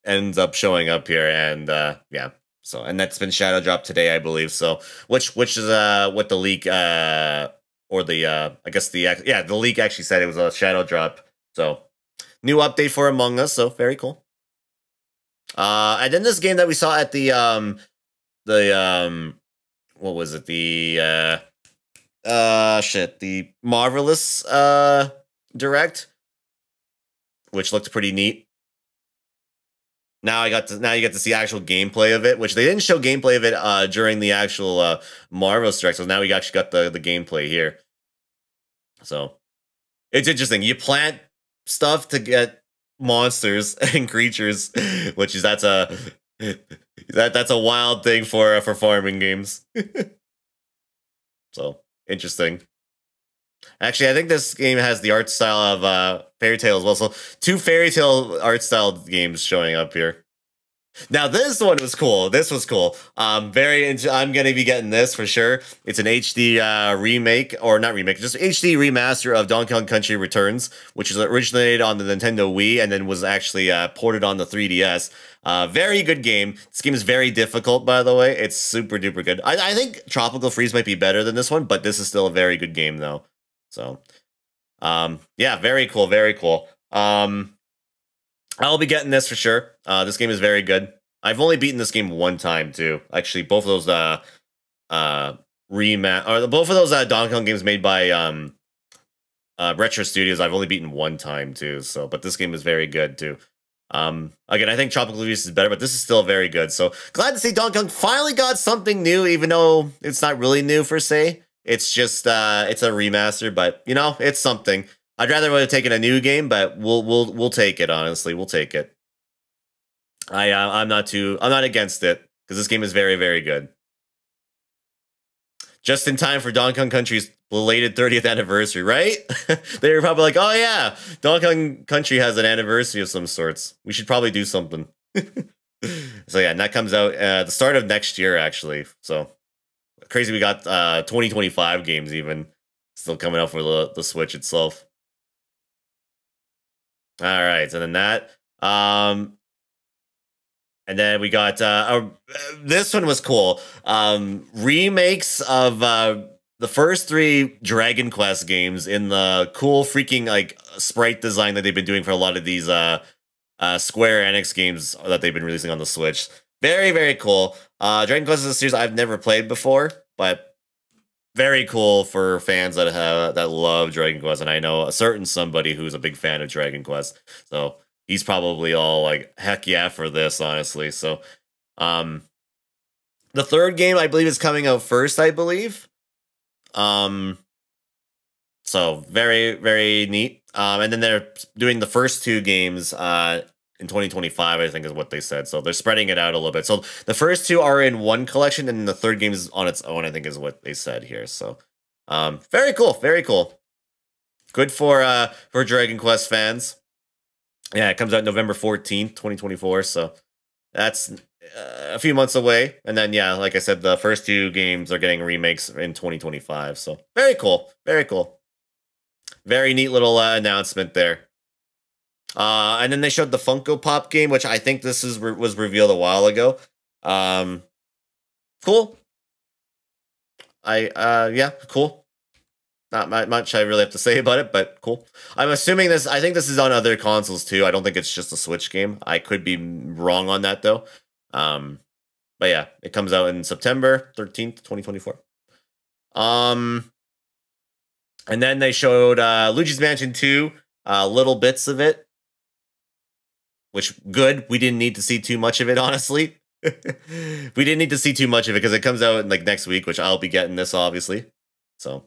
[SPEAKER 1] ends up showing up here, and yeah. So and that's been shadow dropped today, I believe. So which is what the leak or the I guess the leak actually said it was a shadow drop. So new update for Among Us. So very cool. And then this game that we saw at the what was it, the Marvelous Direct, which looked pretty neat. Now you get to see actual gameplay of it, which they didn't show gameplay of it during the actual Marvelous Direct. So now we actually got the gameplay here. So it's interesting. You plant stuff to get monsters and creatures, which is that's a wild thing for farming games. So interesting. Actually, I think this game has the art style of Fairy Tail as well. So 2 Fairy Tail art style games showing up here. Now this one was cool. This was cool. I'm gonna be getting this for sure. It's an HD remake, or not remake, just HD remaster of Donkey Kong Country Returns, which is originated on the Nintendo Wii and then was actually ported on the 3DS. Very good game. This game is very difficult, by the way. It's super duper good. I think Tropical Freeze might be better than this one, but this is still a very good game though. So, yeah, very cool, very cool. I'll be getting this for sure. This game is very good. I've only beaten this game 1 time too. Actually, both of those both of those Donkey Kong games made by Retro Studios, I've only beaten 1 time too. So, but this game is very good too. Again, I think Tropical Freeze is better, but this is still very good. So glad to see Donkey Kong finally got something new, even though it's not really new per se. It's just it's a remaster, but you know, it's something. I'd rather would have taken a new game, but we'll take it. Honestly, we'll take it. I'm not against it because this game is very, very good. Just in time for Donkey Kong Country's belated 30th anniversary, right? They were probably like, "Oh yeah, Donkey Kong Country has an anniversary of some sorts. We should probably do something." So yeah, and that comes out the start of next year, actually. So crazy, we got 2025 games even still coming out for the Switch itself. All right, and then that, and then we got this one was cool. Remakes of the first 3 Dragon Quest games in the cool freaking like sprite design that they've been doing for a lot of these Square Enix games that they've been releasing on the Switch. Very, very cool. Dragon Quest is a series I've never played before, but very cool for fans that love Dragon Quest, and I know a certain somebody who's a big fan of Dragon Quest, so he's probably all like, heck yeah for this, honestly. So, the 3rd game I believe is coming out first, I believe. So very, very neat. And then they're doing the first 2 games in 2025, I think is what they said. So they're spreading it out a little bit. So the first 2 are in one collection, and the 3rd game is on its own, I think is what they said here. So very cool, very cool. Good for Dragon Quest fans. Yeah, it comes out November 14th, 2024. So that's a few months away. And then, yeah, like I said, the first 2 games are getting remakes in 2025. So very cool, very cool. Very neat little announcement there. And then they showed the Funko Pop game, which I think this was revealed a while ago. Cool. Yeah, cool. Not much I really have to say about it, but cool. I'm assuming this. I think this is on other consoles too. I don't think it's just a Switch game. I could be wrong on that though. But yeah, it comes out in September 13th, 2024. And then they showed Luigi's Mansion 2, little bits of it. Which, good. We didn't need to see too much of it, honestly. We didn't need to see too much of it because it comes out like next week, which I'll be getting this, obviously. So,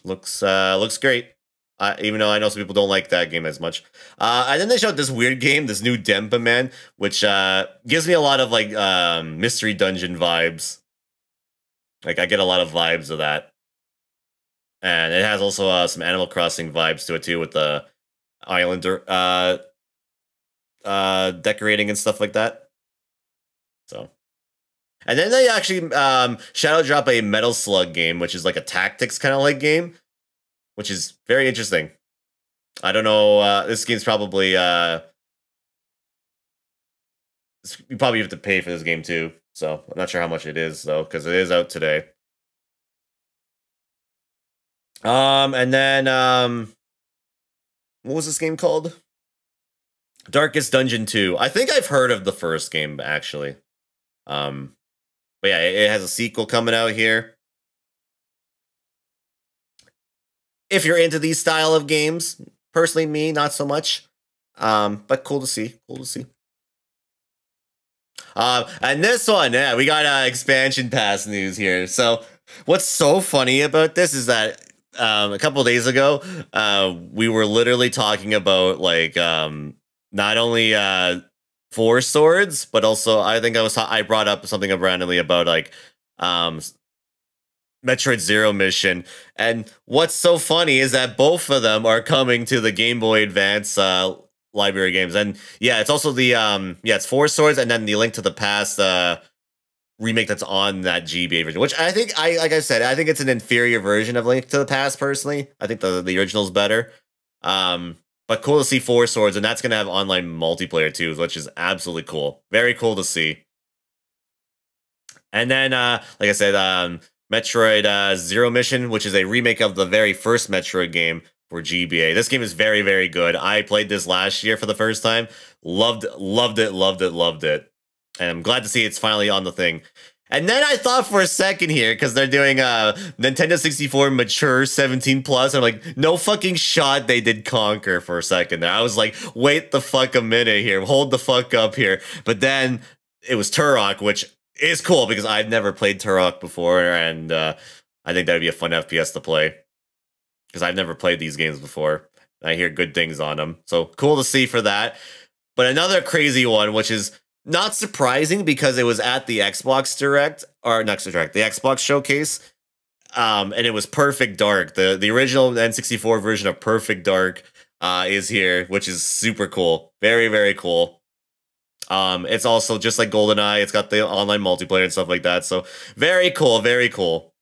[SPEAKER 1] looks great. Even though I know some people don't like that game as much. And then they showed this weird game, this new Dempa Man, which gives me a lot of like Mystery Dungeon vibes. Like, I get a lot of vibes of that. And it has also some Animal Crossing vibes to it too, with the island decorating and stuff like that. So, and then they actually shadow drop a Metal Slug game, which is like a tactics kind of like game, which is very interesting. I don't know. This game's probably you probably have to pay for this game too. So I'm not sure how much it is though, because it is out today. And then what was this game called? Darkest Dungeon 2. I think I've heard of the first game, actually. But yeah, it has a sequel coming out here. If you're into these style of games, personally, me, not so much. But cool to see. Cool to see. And this one, yeah, we got expansion pass news here. So what's so funny about this is that a couple days ago, we were literally talking about like not only 4 swords, but also I think I brought up something randomly about like Metroid Zero Mission. And what's so funny is that both of them are coming to the Game Boy Advance library games. And yeah, it's also the it's Four Swords and then the Link to the Past remake that's on that GBA version, which I think like I said, I think it's an inferior version of Link to the Past personally. I think the original's better. But cool to see Four Swords, and that's gonna have online multiplayer too, which is absolutely cool. Very cool to see. And then like I said, Metroid Zero Mission, which is a remake of the very first Metroid game for GBA. This game is very, very good. I played this last year for the first time. Loved it. And I'm glad to see it's finally on the thing. And then I thought for a second here, because they're doing Nintendo 64 Mature 17 Plus. I'm like, no fucking shot they did Conquer for a second there. I was like, wait the fuck a minute here. Hold the fuck up here. But then it was Turok, which is cool because I've never played Turok before, and I think that would be a fun FPS to play because I've never played these games before. I hear good things on them, so cool to see for that. But another crazy one, which is not surprising because it was at the Xbox Direct, or not Direct, the Xbox Showcase, and it was Perfect Dark. The original N64 version of Perfect Dark is here, which is super cool. Very, very cool. It's also just like GoldenEye. It's got the online multiplayer and stuff like that. So very cool, very cool.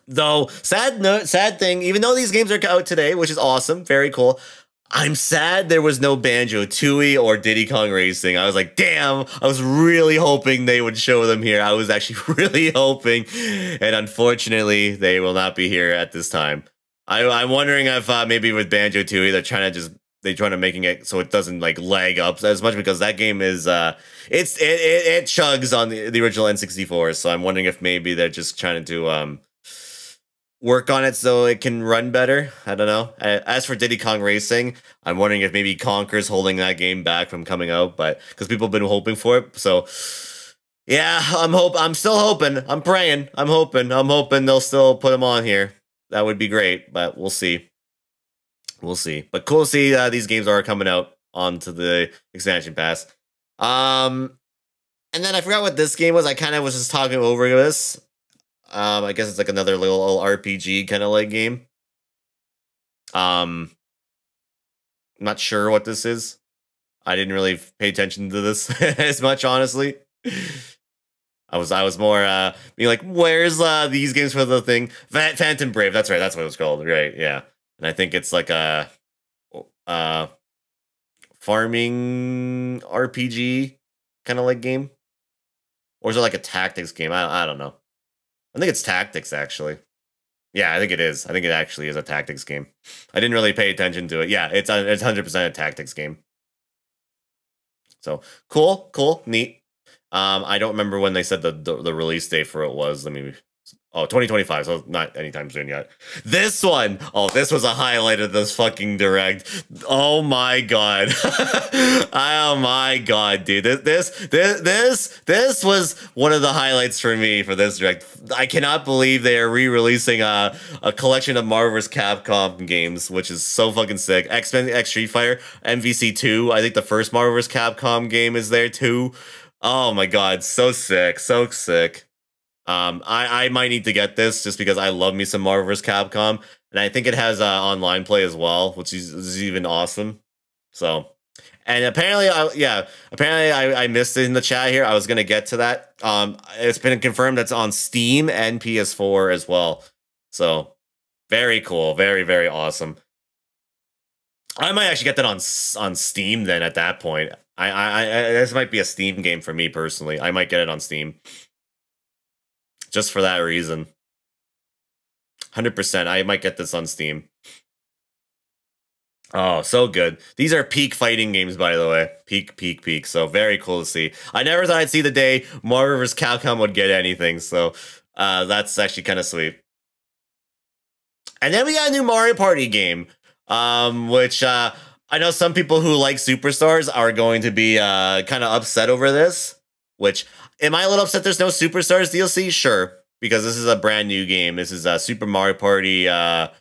[SPEAKER 1] Though sad thing, even though these games are out today, which is awesome, very cool. I'm sad there was no Banjo-Tooie or Diddy Kong Racing. I was like, damn, I was really hoping they would show them here. I was actually really hoping, and unfortunately, they will not be here at this time. I'm wondering if maybe with Banjo-Tooie, they're trying to making it so it doesn't like lag up as much because that game is it chugs on the original N64. So I'm wondering if maybe they're just trying to work on it so it can run better. I don't know. As for Diddy Kong Racing, I'm wondering if maybe Conker's holding that game back from coming out, but because people have been hoping for it. So yeah, I'm still hoping. I'm praying. I'm hoping they'll still put them on here. That would be great, but we'll see. We'll see. But cool to see these games are coming out onto the expansion pass. And then I forgot what this game was. I kind of was just talking over this. I guess it's like another little RPG kind of like game. I'm not sure what this is. I didn't really pay attention to this as much, honestly. I was more being like, where's these games for the thing? Phantom Brave. That's right. That's what it was called. Right. Yeah. And I think it's like a farming RPG kind of like game. Or is it like a tactics game? I don't know. I think it's tactics, actually. Yeah, I think it is. I think it actually is a tactics game. I didn't really pay attention to it. Yeah, it's 100% a tactics game. So, cool, neat. I don't remember when they said the release date for it was. Let me... Oh, 2025, so not anytime soon yet. This one! Oh, this was a highlight of this fucking Direct. Oh my god. Oh my god, dude. This was one of the highlights for me for this Direct. I cannot believe they are re-releasing a collection of Marvel vs. Capcom games, which is so fucking sick. X-Men X Street Fighter, MVC 2. I think the first Marvel vs. Capcom game is there too. Oh my god, so sick, so sick. I might need to get this just because I love me some Marvel vs. Capcom, and I think it has online play as well, which is even awesome. So, and apparently, I missed it in the chat here. I was gonna get to that. It's been confirmed that's on Steam and PS4 as well. So, very cool, very, very awesome. I might actually get that on Steam then. At that point, this might be a Steam game for me personally. I might get it on Steam. Just for that reason. 100%. I might get this on Steam. Oh, so good. These are peak fighting games, by the way. Peak. So very cool to see. I never thought I'd see the day Marvel vs. Capcom would get anything. So that's actually kind of sweet. And then we got a new Mario Party game. Which I know some people who like Superstars are going to be kind of upset over this. Which... Am I a little upset there's no Superstars DLC? Sure, because this is a brand new game. This is a Super Mario Party, what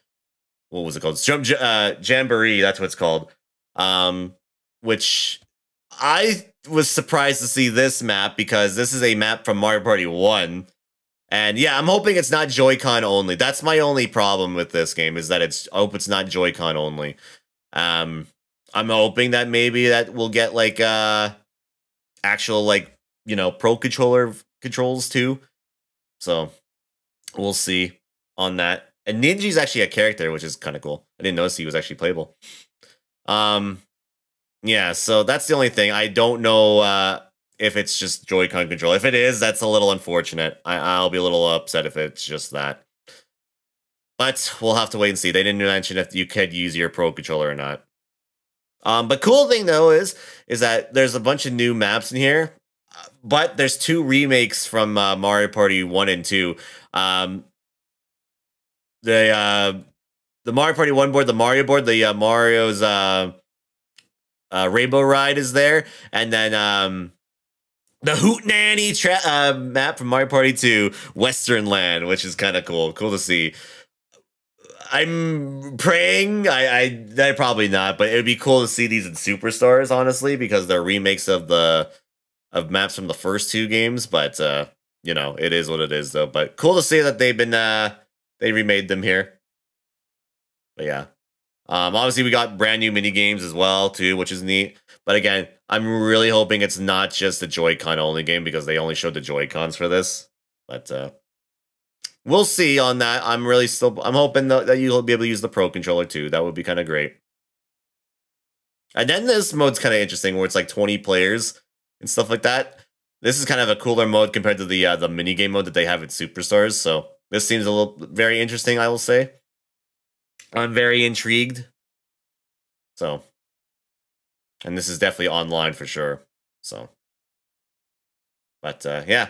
[SPEAKER 1] was it called? Jamboree, that's what it's called. Which I was surprised to see this map because this is a map from Mario Party 1. And yeah, I'm hoping it's not Joy-Con only. That's my only problem with this game, is that I hope it's not Joy-Con only. I'm hoping that maybe that we'll get like actual like, you know, Pro Controller controls too. So we'll see on that. And Ninji's actually a character, which is kind of cool. I didn't notice he was actually playable. Yeah, so that's the only thing. I don't know if it's just Joy-Con control. If it is, that's a little unfortunate. I'll be a little upset if it's just that. But we'll have to wait and see. They didn't mention if you could use your Pro Controller or not. But cool thing though is that there's a bunch of new maps in here. But there's 2 remakes from Mario Party 1 and 2. The Mario Party 1 board, the Mario board, the Mario's Rainbow Ride is there, and then the Hootenanny map from Mario Party 2, Western Land, which is kind of cool. Cool to see. I'm praying. I probably not, but it would be cool to see these in Superstars, honestly, because they're remakes of maps from the first 2 games. But you know, it is what it is, though. But cool to see that they've been they remade them here. But yeah. Obviously, we got brand new mini games as well, too, which is neat. But again, I'm really hoping it's not just a Joy-Con only game, because they only showed the Joy-Cons for this. But we'll see on that. I'm hoping that you'll be able to use the Pro Controller too. That would be kind of great. And then this mode's kind of interesting, where it's like 20 players and stuff like that. This is kind of a cooler mode compared to the mini game mode that they have at Superstars. So this seems very interesting, I will say. I'm very intrigued. So, and this is definitely online for sure. So, but yeah,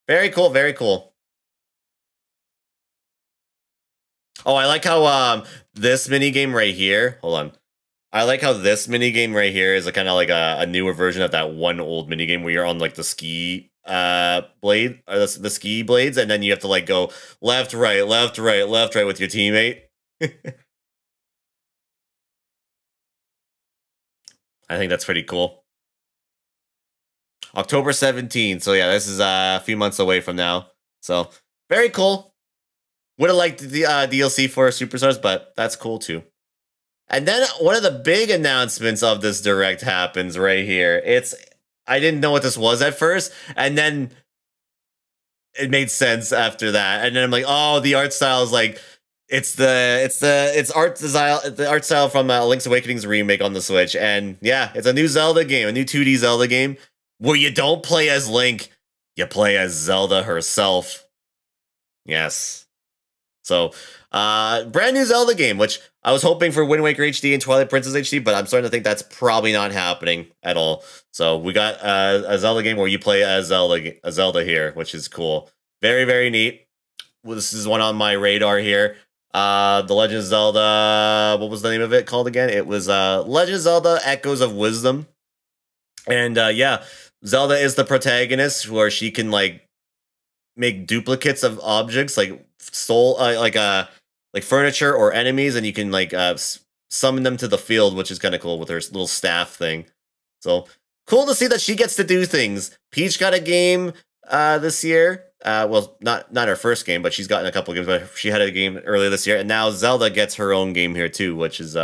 [SPEAKER 1] very cool, very cool. Oh, I like how this mini game right here. Hold on, I like how this mini game right here is kind of like a newer version of that one old mini game where you're on like the ski blade, or the ski blades, and then you have to like go left, right, left, right, left, right with your teammate. I think that's pretty cool. October 17th. So yeah, this is a few months away from now. So very cool. Would have liked the DLC for Superstars, but that's cool too. And then one of the big announcements of this Direct happens right here. I didn't know what this was at first, and then it made sense after that. And then I'm like, oh, the art style is like, it's the art style from Link's Awakening's remake on the Switch. And yeah, it's a new Zelda game, a new 2D Zelda game, where you don't play as Link, you play as Zelda herself. Yes. So, brand new Zelda game, which I was hoping for Wind Waker HD and Twilight Princess HD, but I'm starting to think that's probably not happening at all. So we got a Zelda game where you play as Zelda here, which is cool. Very, very neat. Well, this is one on my radar here. The Legend of Zelda, what was the name of it called again? It was Legend of Zelda Echoes of Wisdom. And yeah, Zelda is the protagonist, where she can like make duplicates of objects, like like furniture or enemies, and you can like summon them to the field, which is kind of cool with her little staff thing. So cool to see that she gets to do things. Peach got a game this year. Well, not her first game, but she's gotten a couple games. But she had a game earlier this year, and now Zelda gets her own game here too, which is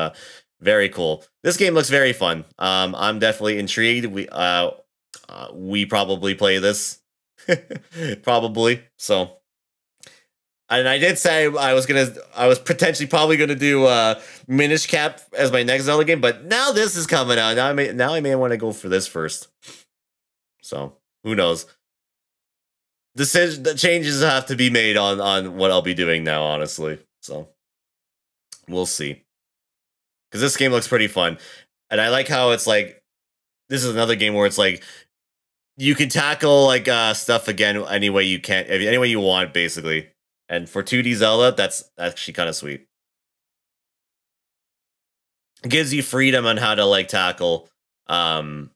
[SPEAKER 1] very cool. This game looks very fun. I'm definitely intrigued. We probably play this, probably. So, and I did say I was potentially probably gonna do Minish Cap as my next Zelda game, but now this is coming out. Now I may want to go for this first. So who knows? The changes have to be made on what I'll be doing now, honestly. So we'll see. Because this game looks pretty fun. And I like how it's like, this is another game where it's like, you can tackle like stuff again any way you can, any way you want, basically. And for 2D Zelda, that's actually kind of sweet. It gives you freedom on how to like tackle a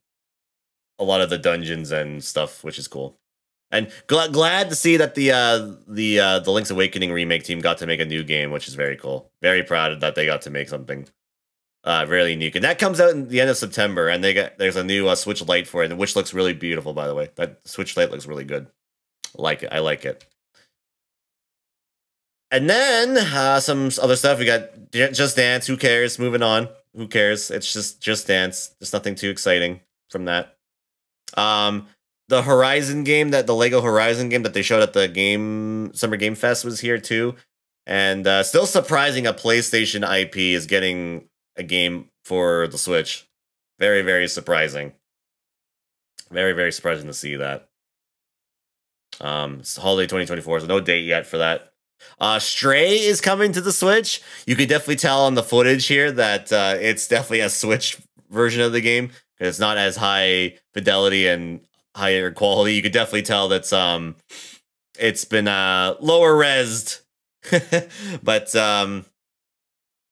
[SPEAKER 1] lot of the dungeons and stuff, which is cool. And glad to see that the Link's Awakening remake team got to make a new game, which is very cool. Very proud that they got to make something really unique. And that comes out in the end of September, and there's a new Switch Lite for it, which looks really beautiful, by the way. That Switch Lite looks really good. I like it. And then some other stuff. We got Just Dance. Who cares? Moving on. Who cares? It's just Dance. There's nothing too exciting from that. The Horizon game, the Lego Horizon game that they showed at the Summer Game Fest was here too. And still surprising, a PlayStation IP is getting a game for the Switch. Very, very surprising. Very, very surprising to see that. It's holiday 2024, so no date yet for that. Stray is coming to the Switch. You could definitely tell on the footage here that it's definitely a Switch version of the game. It's not as high fidelity and higher quality. You could definitely tell that's it's been lower resed. But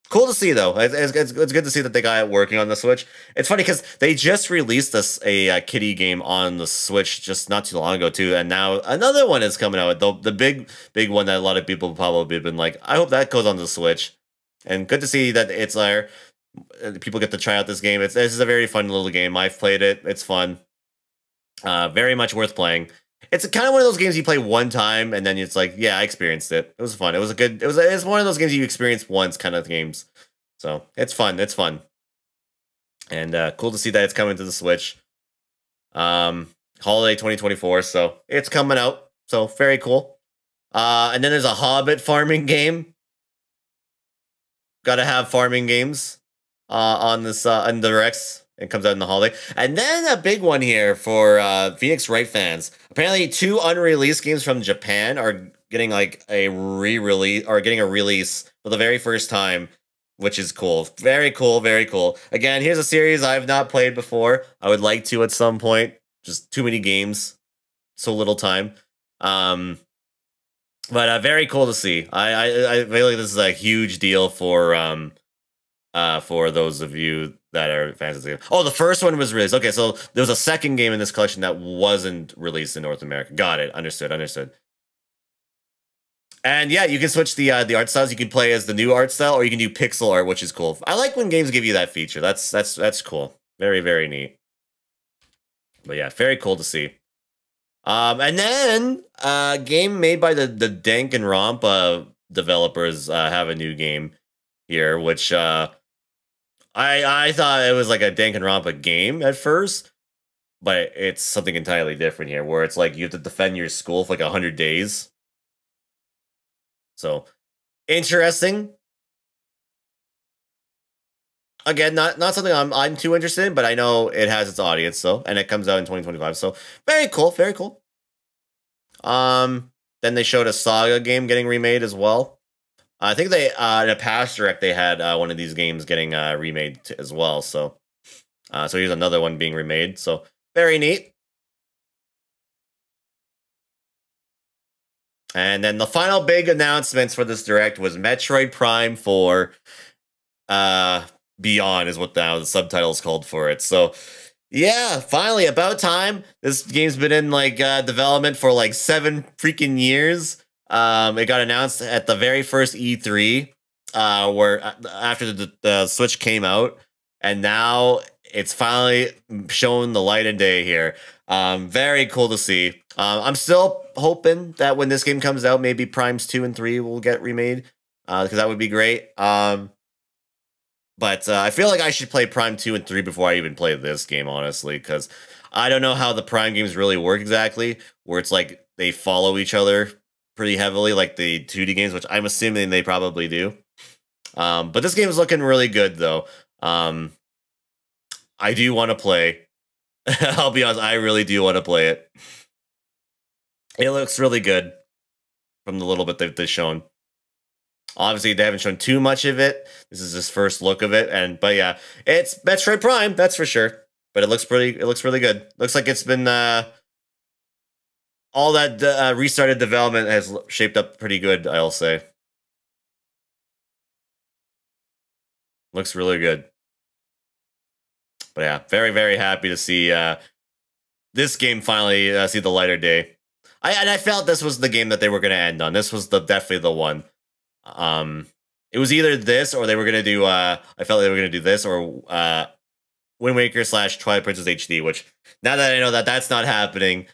[SPEAKER 1] cool to see though. It's good to see that they got it working on the Switch. It's funny because they just released a kitty game on the Switch just not too long ago too, and now another one is coming out. The big one that a lot of people probably have been like, I hope that goes on the Switch. And good to see that it's there. People get to try out this game. This is a very fun little game. I've played it. It's fun. Very much worth playing. It's kind of one of those games you play one time and then it's like, yeah, I experienced it. It was fun. It was one of those games you experience once kind of games. So it's fun. It's fun. And cool to see that it's coming to the Switch. Holiday 2024. So it's coming out. So very cool. And then there's a Hobbit farming game. Gotta have farming games on this on the Rex. It comes out in the holiday. And then a big one here for Phoenix Wright fans. Apparently 2 unreleased games from Japan are getting like a re-release or getting a release for the very first time, which is cool. Very cool, very cool. Again, here's a series I've not played before. I would like to at some point. Just too many games. So little time. But very cool to see. I feel like this is a huge deal for those of you that are fans of the game. Oh, the first one was released. Okay, so there was a second game in this collection that wasn't released in North America. Got it. Understood. And yeah, you can switch the art styles. You can play as the new art style, or you can do pixel art, which is cool. I like when games give you that feature. That's cool. Very, very neat. But yeah, very cool to see. And then a game made by the Danganronpa developers have a new game here, which I thought it was like a Danganronpa game at first, but it's something entirely different here, where it's like you have to defend your school for like 100 days. So interesting. Again, not something I'm too interested in, but I know it has its audience, so, and it comes out in 2025, so very cool, very cool. Then they showed a Saga game getting remade as well. I think they in a past direct they had one of these games getting remade as well. So, so here's another one being remade. So very neat. And then the final big announcements for this direct was Metroid Prime 4 Beyond is what the subtitles called for it. So yeah, finally, about time. This game's been in like development for like 7 freaking years. It got announced at the very first E3, where after the Switch came out, and now it's finally shown the light of day here. Very cool to see. I'm still hoping that when this game comes out, maybe Primes 2 and 3 will get remade, because that would be great. But I feel like I should play Prime 2 and 3 before I even play this game, honestly, because I don't know how the Prime games really work exactly, where it's like they follow each other pretty heavily, like the 2D games, which I'm assuming they probably do. But this game is looking really good, though. I do want to play. I'll be honest, I really do want to play it. It looks really good from the little bit they've shown. Obviously, they haven't shown too much of it. This is his first look of it, but yeah, it's Metroid Prime, that's for sure. But it looks really good. Looks like it's been all that restarted development has shaped up pretty good, I'll say. Looks really good. But yeah, very, very happy to see this game finally see the light of day. I felt this was the game that they were going to end on. This was definitely the one. It was either this or they were going to do, I felt they were going to do this or Wind Waker / Twilight Princess HD, which now that I know that that's not happening,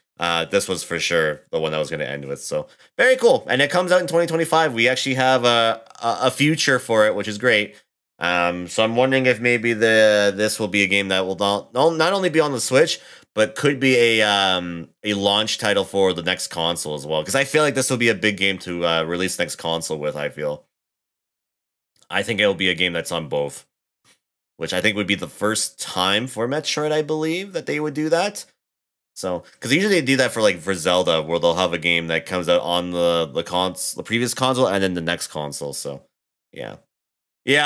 [SPEAKER 1] this was for sure the one I was going to end with. So very cool. And it comes out in 2025. We actually have a future for it, which is great. So I'm wondering if maybe this will be a game that will not only be on the Switch, but could be a launch title for the next console as well. Because I feel like this will be a big game to release next console with, I think it'll be a game that's on both. Which I think would be the first time for Metroid, I believe, that they would do that. So, because usually they do that for Zelda, where they'll have a game that comes out on the previous console and then the next console. So, yeah,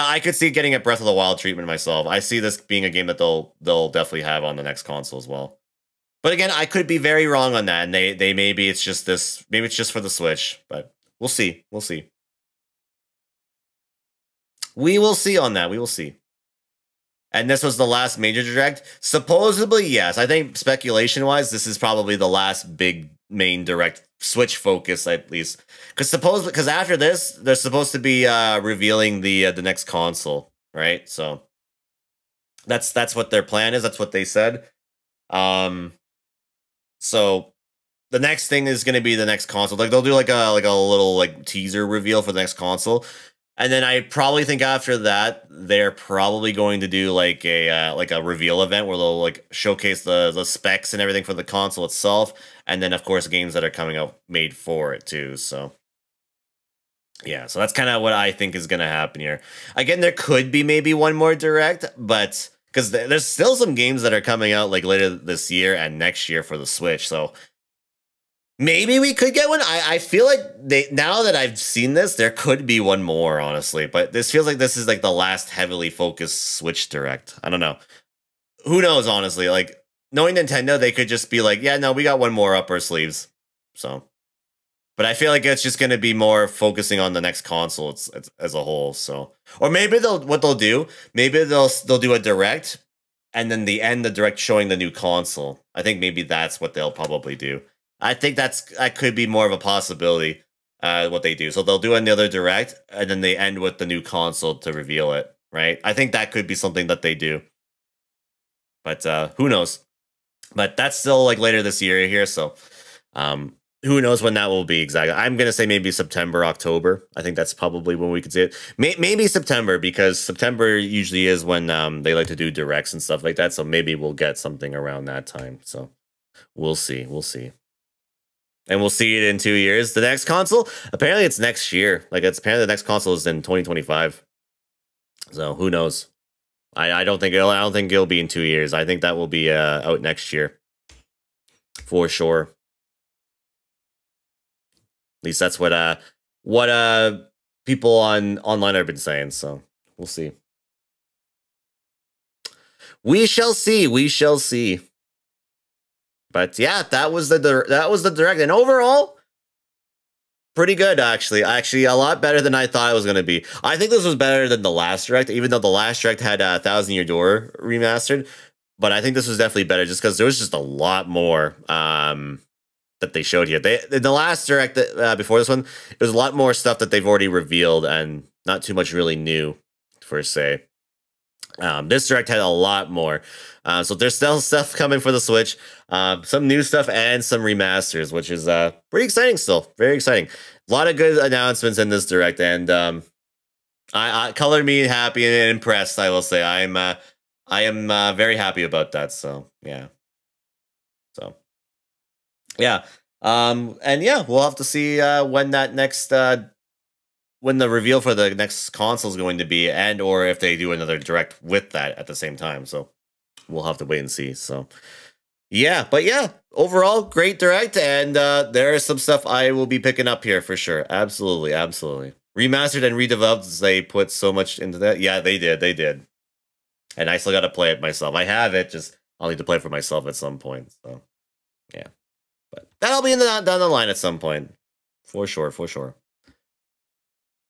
[SPEAKER 1] I could see getting a Breath of the Wild treatment myself. I see this being a game that they'll definitely have on the next console as well. But again, I could be very wrong on that, and they maybe it's just for the Switch. But we'll see. We will see on that. We will see. And this was the last major direct? Supposedly, yes. I think speculation-wise, this is probably the last big main direct Switch focus, at least. Because after this, they're supposed to be revealing the next console, right? So that's what their plan is. That's what they said. So the next thing is going to be the next console. Like they'll do like a little teaser reveal for the next console. And then I probably think after that, they're probably going to do like a reveal event where they'll showcase the specs and everything for the console itself, and then of course games that are coming out made for it too. So yeah, so that's kind of what I think is going to happen here. Again, there could be maybe one more direct, but because there's still some games that are coming out later this year and next year for the Switch, so. Maybe we could get one. I feel like now that I've seen this, there could be one more, honestly. But this feels like this is the last heavily focused Switch Direct. I don't know. Who knows, honestly? Knowing Nintendo, they could just be like, yeah, no, we got one more up our sleeves. So, but I feel like it's just going to be more focusing on the next console as a whole. So, or maybe what they'll do, maybe they'll do a Direct, and then the Direct showing the new console. I think maybe that's what they'll probably do. I think that could be more of a possibility, what they do. So they'll do another Direct, and then they end with the new console to reveal it, right? I think that could be something that they do. But who knows? But that's still later this year here, so who knows when that will be exactly. I'm going to say maybe September, October. I think that's probably when we could see it. Maybe September, because September usually is when they like to do Directs and stuff like that, so maybe we'll get something around that time. So we'll see. And we'll see it in 2 years. The next console, apparently it's next year. Apparently the next console is in 2025. So who knows? I don't think it'll be in 2 years. I think that will be out next year for sure. At least that's what people online have been saying. So we'll see. We shall see. But yeah, that was the Direct, and overall, pretty good actually. Actually, a lot better than I thought it was going to be. I think this was better than the last Direct, even though the last Direct had 1000 Year Door remastered. But I think this was definitely better, just because there was just a lot more that they showed here. In the last Direct before this one, it was a lot more stuff that they've already revealed, and not too much really new per se. This Direct had a lot more. So there's still stuff coming for the Switch, some new stuff and some remasters, which is pretty exciting still. Very exciting. A lot of good announcements in this Direct, and I colored me happy and impressed, I will say. I am very happy about that, so yeah. And yeah, we'll have to see when that next when the reveal for the next console is going to be, and or if they do another Direct with that at the same time. So we'll have to wait and see. So yeah, but yeah, overall great Direct, and there is some stuff I will be picking up here for sure. Absolutely. Remastered and redeveloped, they put so much into that. Yeah, they did. And I still got to play it myself. I have it, just I'll need to play it for myself at some point. So yeah, but that'll be down the line at some point, for sure.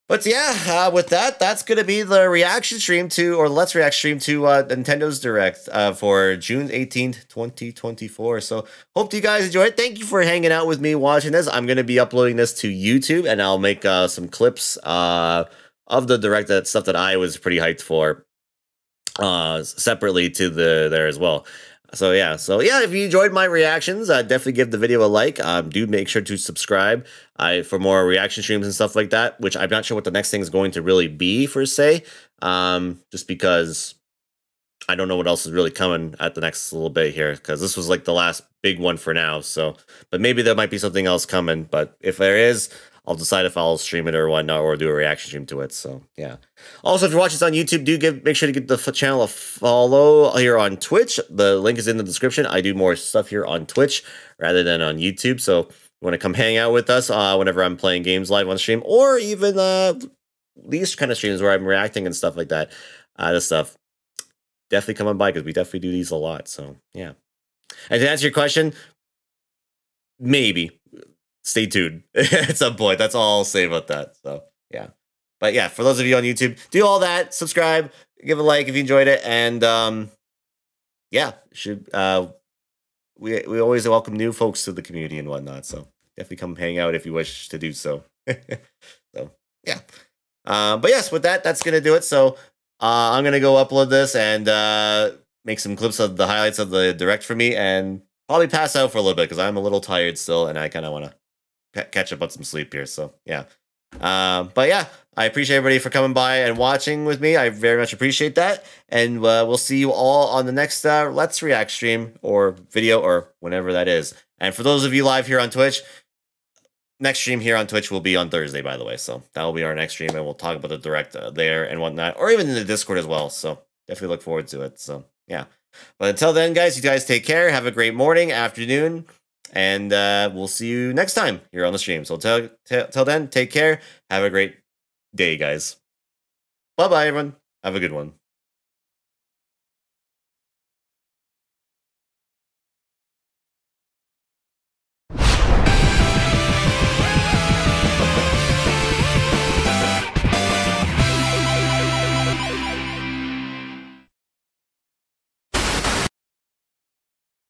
[SPEAKER 1] But yeah, with that, that's going to be the reaction stream to, or Let's React stream to Nintendo's Direct for June 18th, 2024. So hope you guys enjoyed it. Thank you for hanging out with me watching this. I'm going to be uploading this to YouTube, and I'll make some clips of the Direct, that stuff that I was pretty hyped for, separately to there as well. So yeah, if you enjoyed my reactions, definitely give the video a like. Do make sure to subscribe for more reaction streams and stuff like that, which I'm not sure what the next thing is going to really be per se, just because I don't know what else is really coming at the next little bit here, because this was like the last big one for now. So, but maybe there might be something else coming. But if there is, I'll decide if I'll stream it or whatnot, or do a reaction stream to it. So yeah. Also, if you're watching this on YouTube, make sure to give the channel a follow here on Twitch. The link is in the description. I do more stuff here on Twitch rather than on YouTube. So if you want to come hang out with us whenever I'm playing games live on stream, or even these kind of streams where I'm reacting and stuff like that, this stuff, definitely come on by, because we definitely do these a lot. So yeah. And to answer your question, maybe. Stay tuned at some point. That's all I'll say about that. So yeah, but yeah, for those of you on YouTube, do all that. Subscribe, give a like if you enjoyed it, and yeah, we always welcome new folks to the community and whatnot. So definitely come hang out if you wish to do so. So yeah, but yes, with that, that's gonna do it. So I'm gonna go upload this and make some clips of the highlights of the direct for me, and probably pass out for a little bit because I'm a little tired still, and I kind of want to catch up on some sleep here. So yeah, but yeah, I appreciate everybody for coming by and watching with me. I very much appreciate that, and we'll see you all on the next Let's React stream or video or whenever that is. And for those of you live here on Twitch, next stream here on Twitch will be on Thursday, by the way. So that will be our next stream, and we'll talk about the direct there and whatnot, or even in the Discord as well. So definitely look forward to it. So yeah, but until then, guys, you guys take care. Have a great morning, afternoon, and we'll see you next time here on the stream. So till then, take care. Have a great day, guys. Bye-bye, everyone. Have a good one.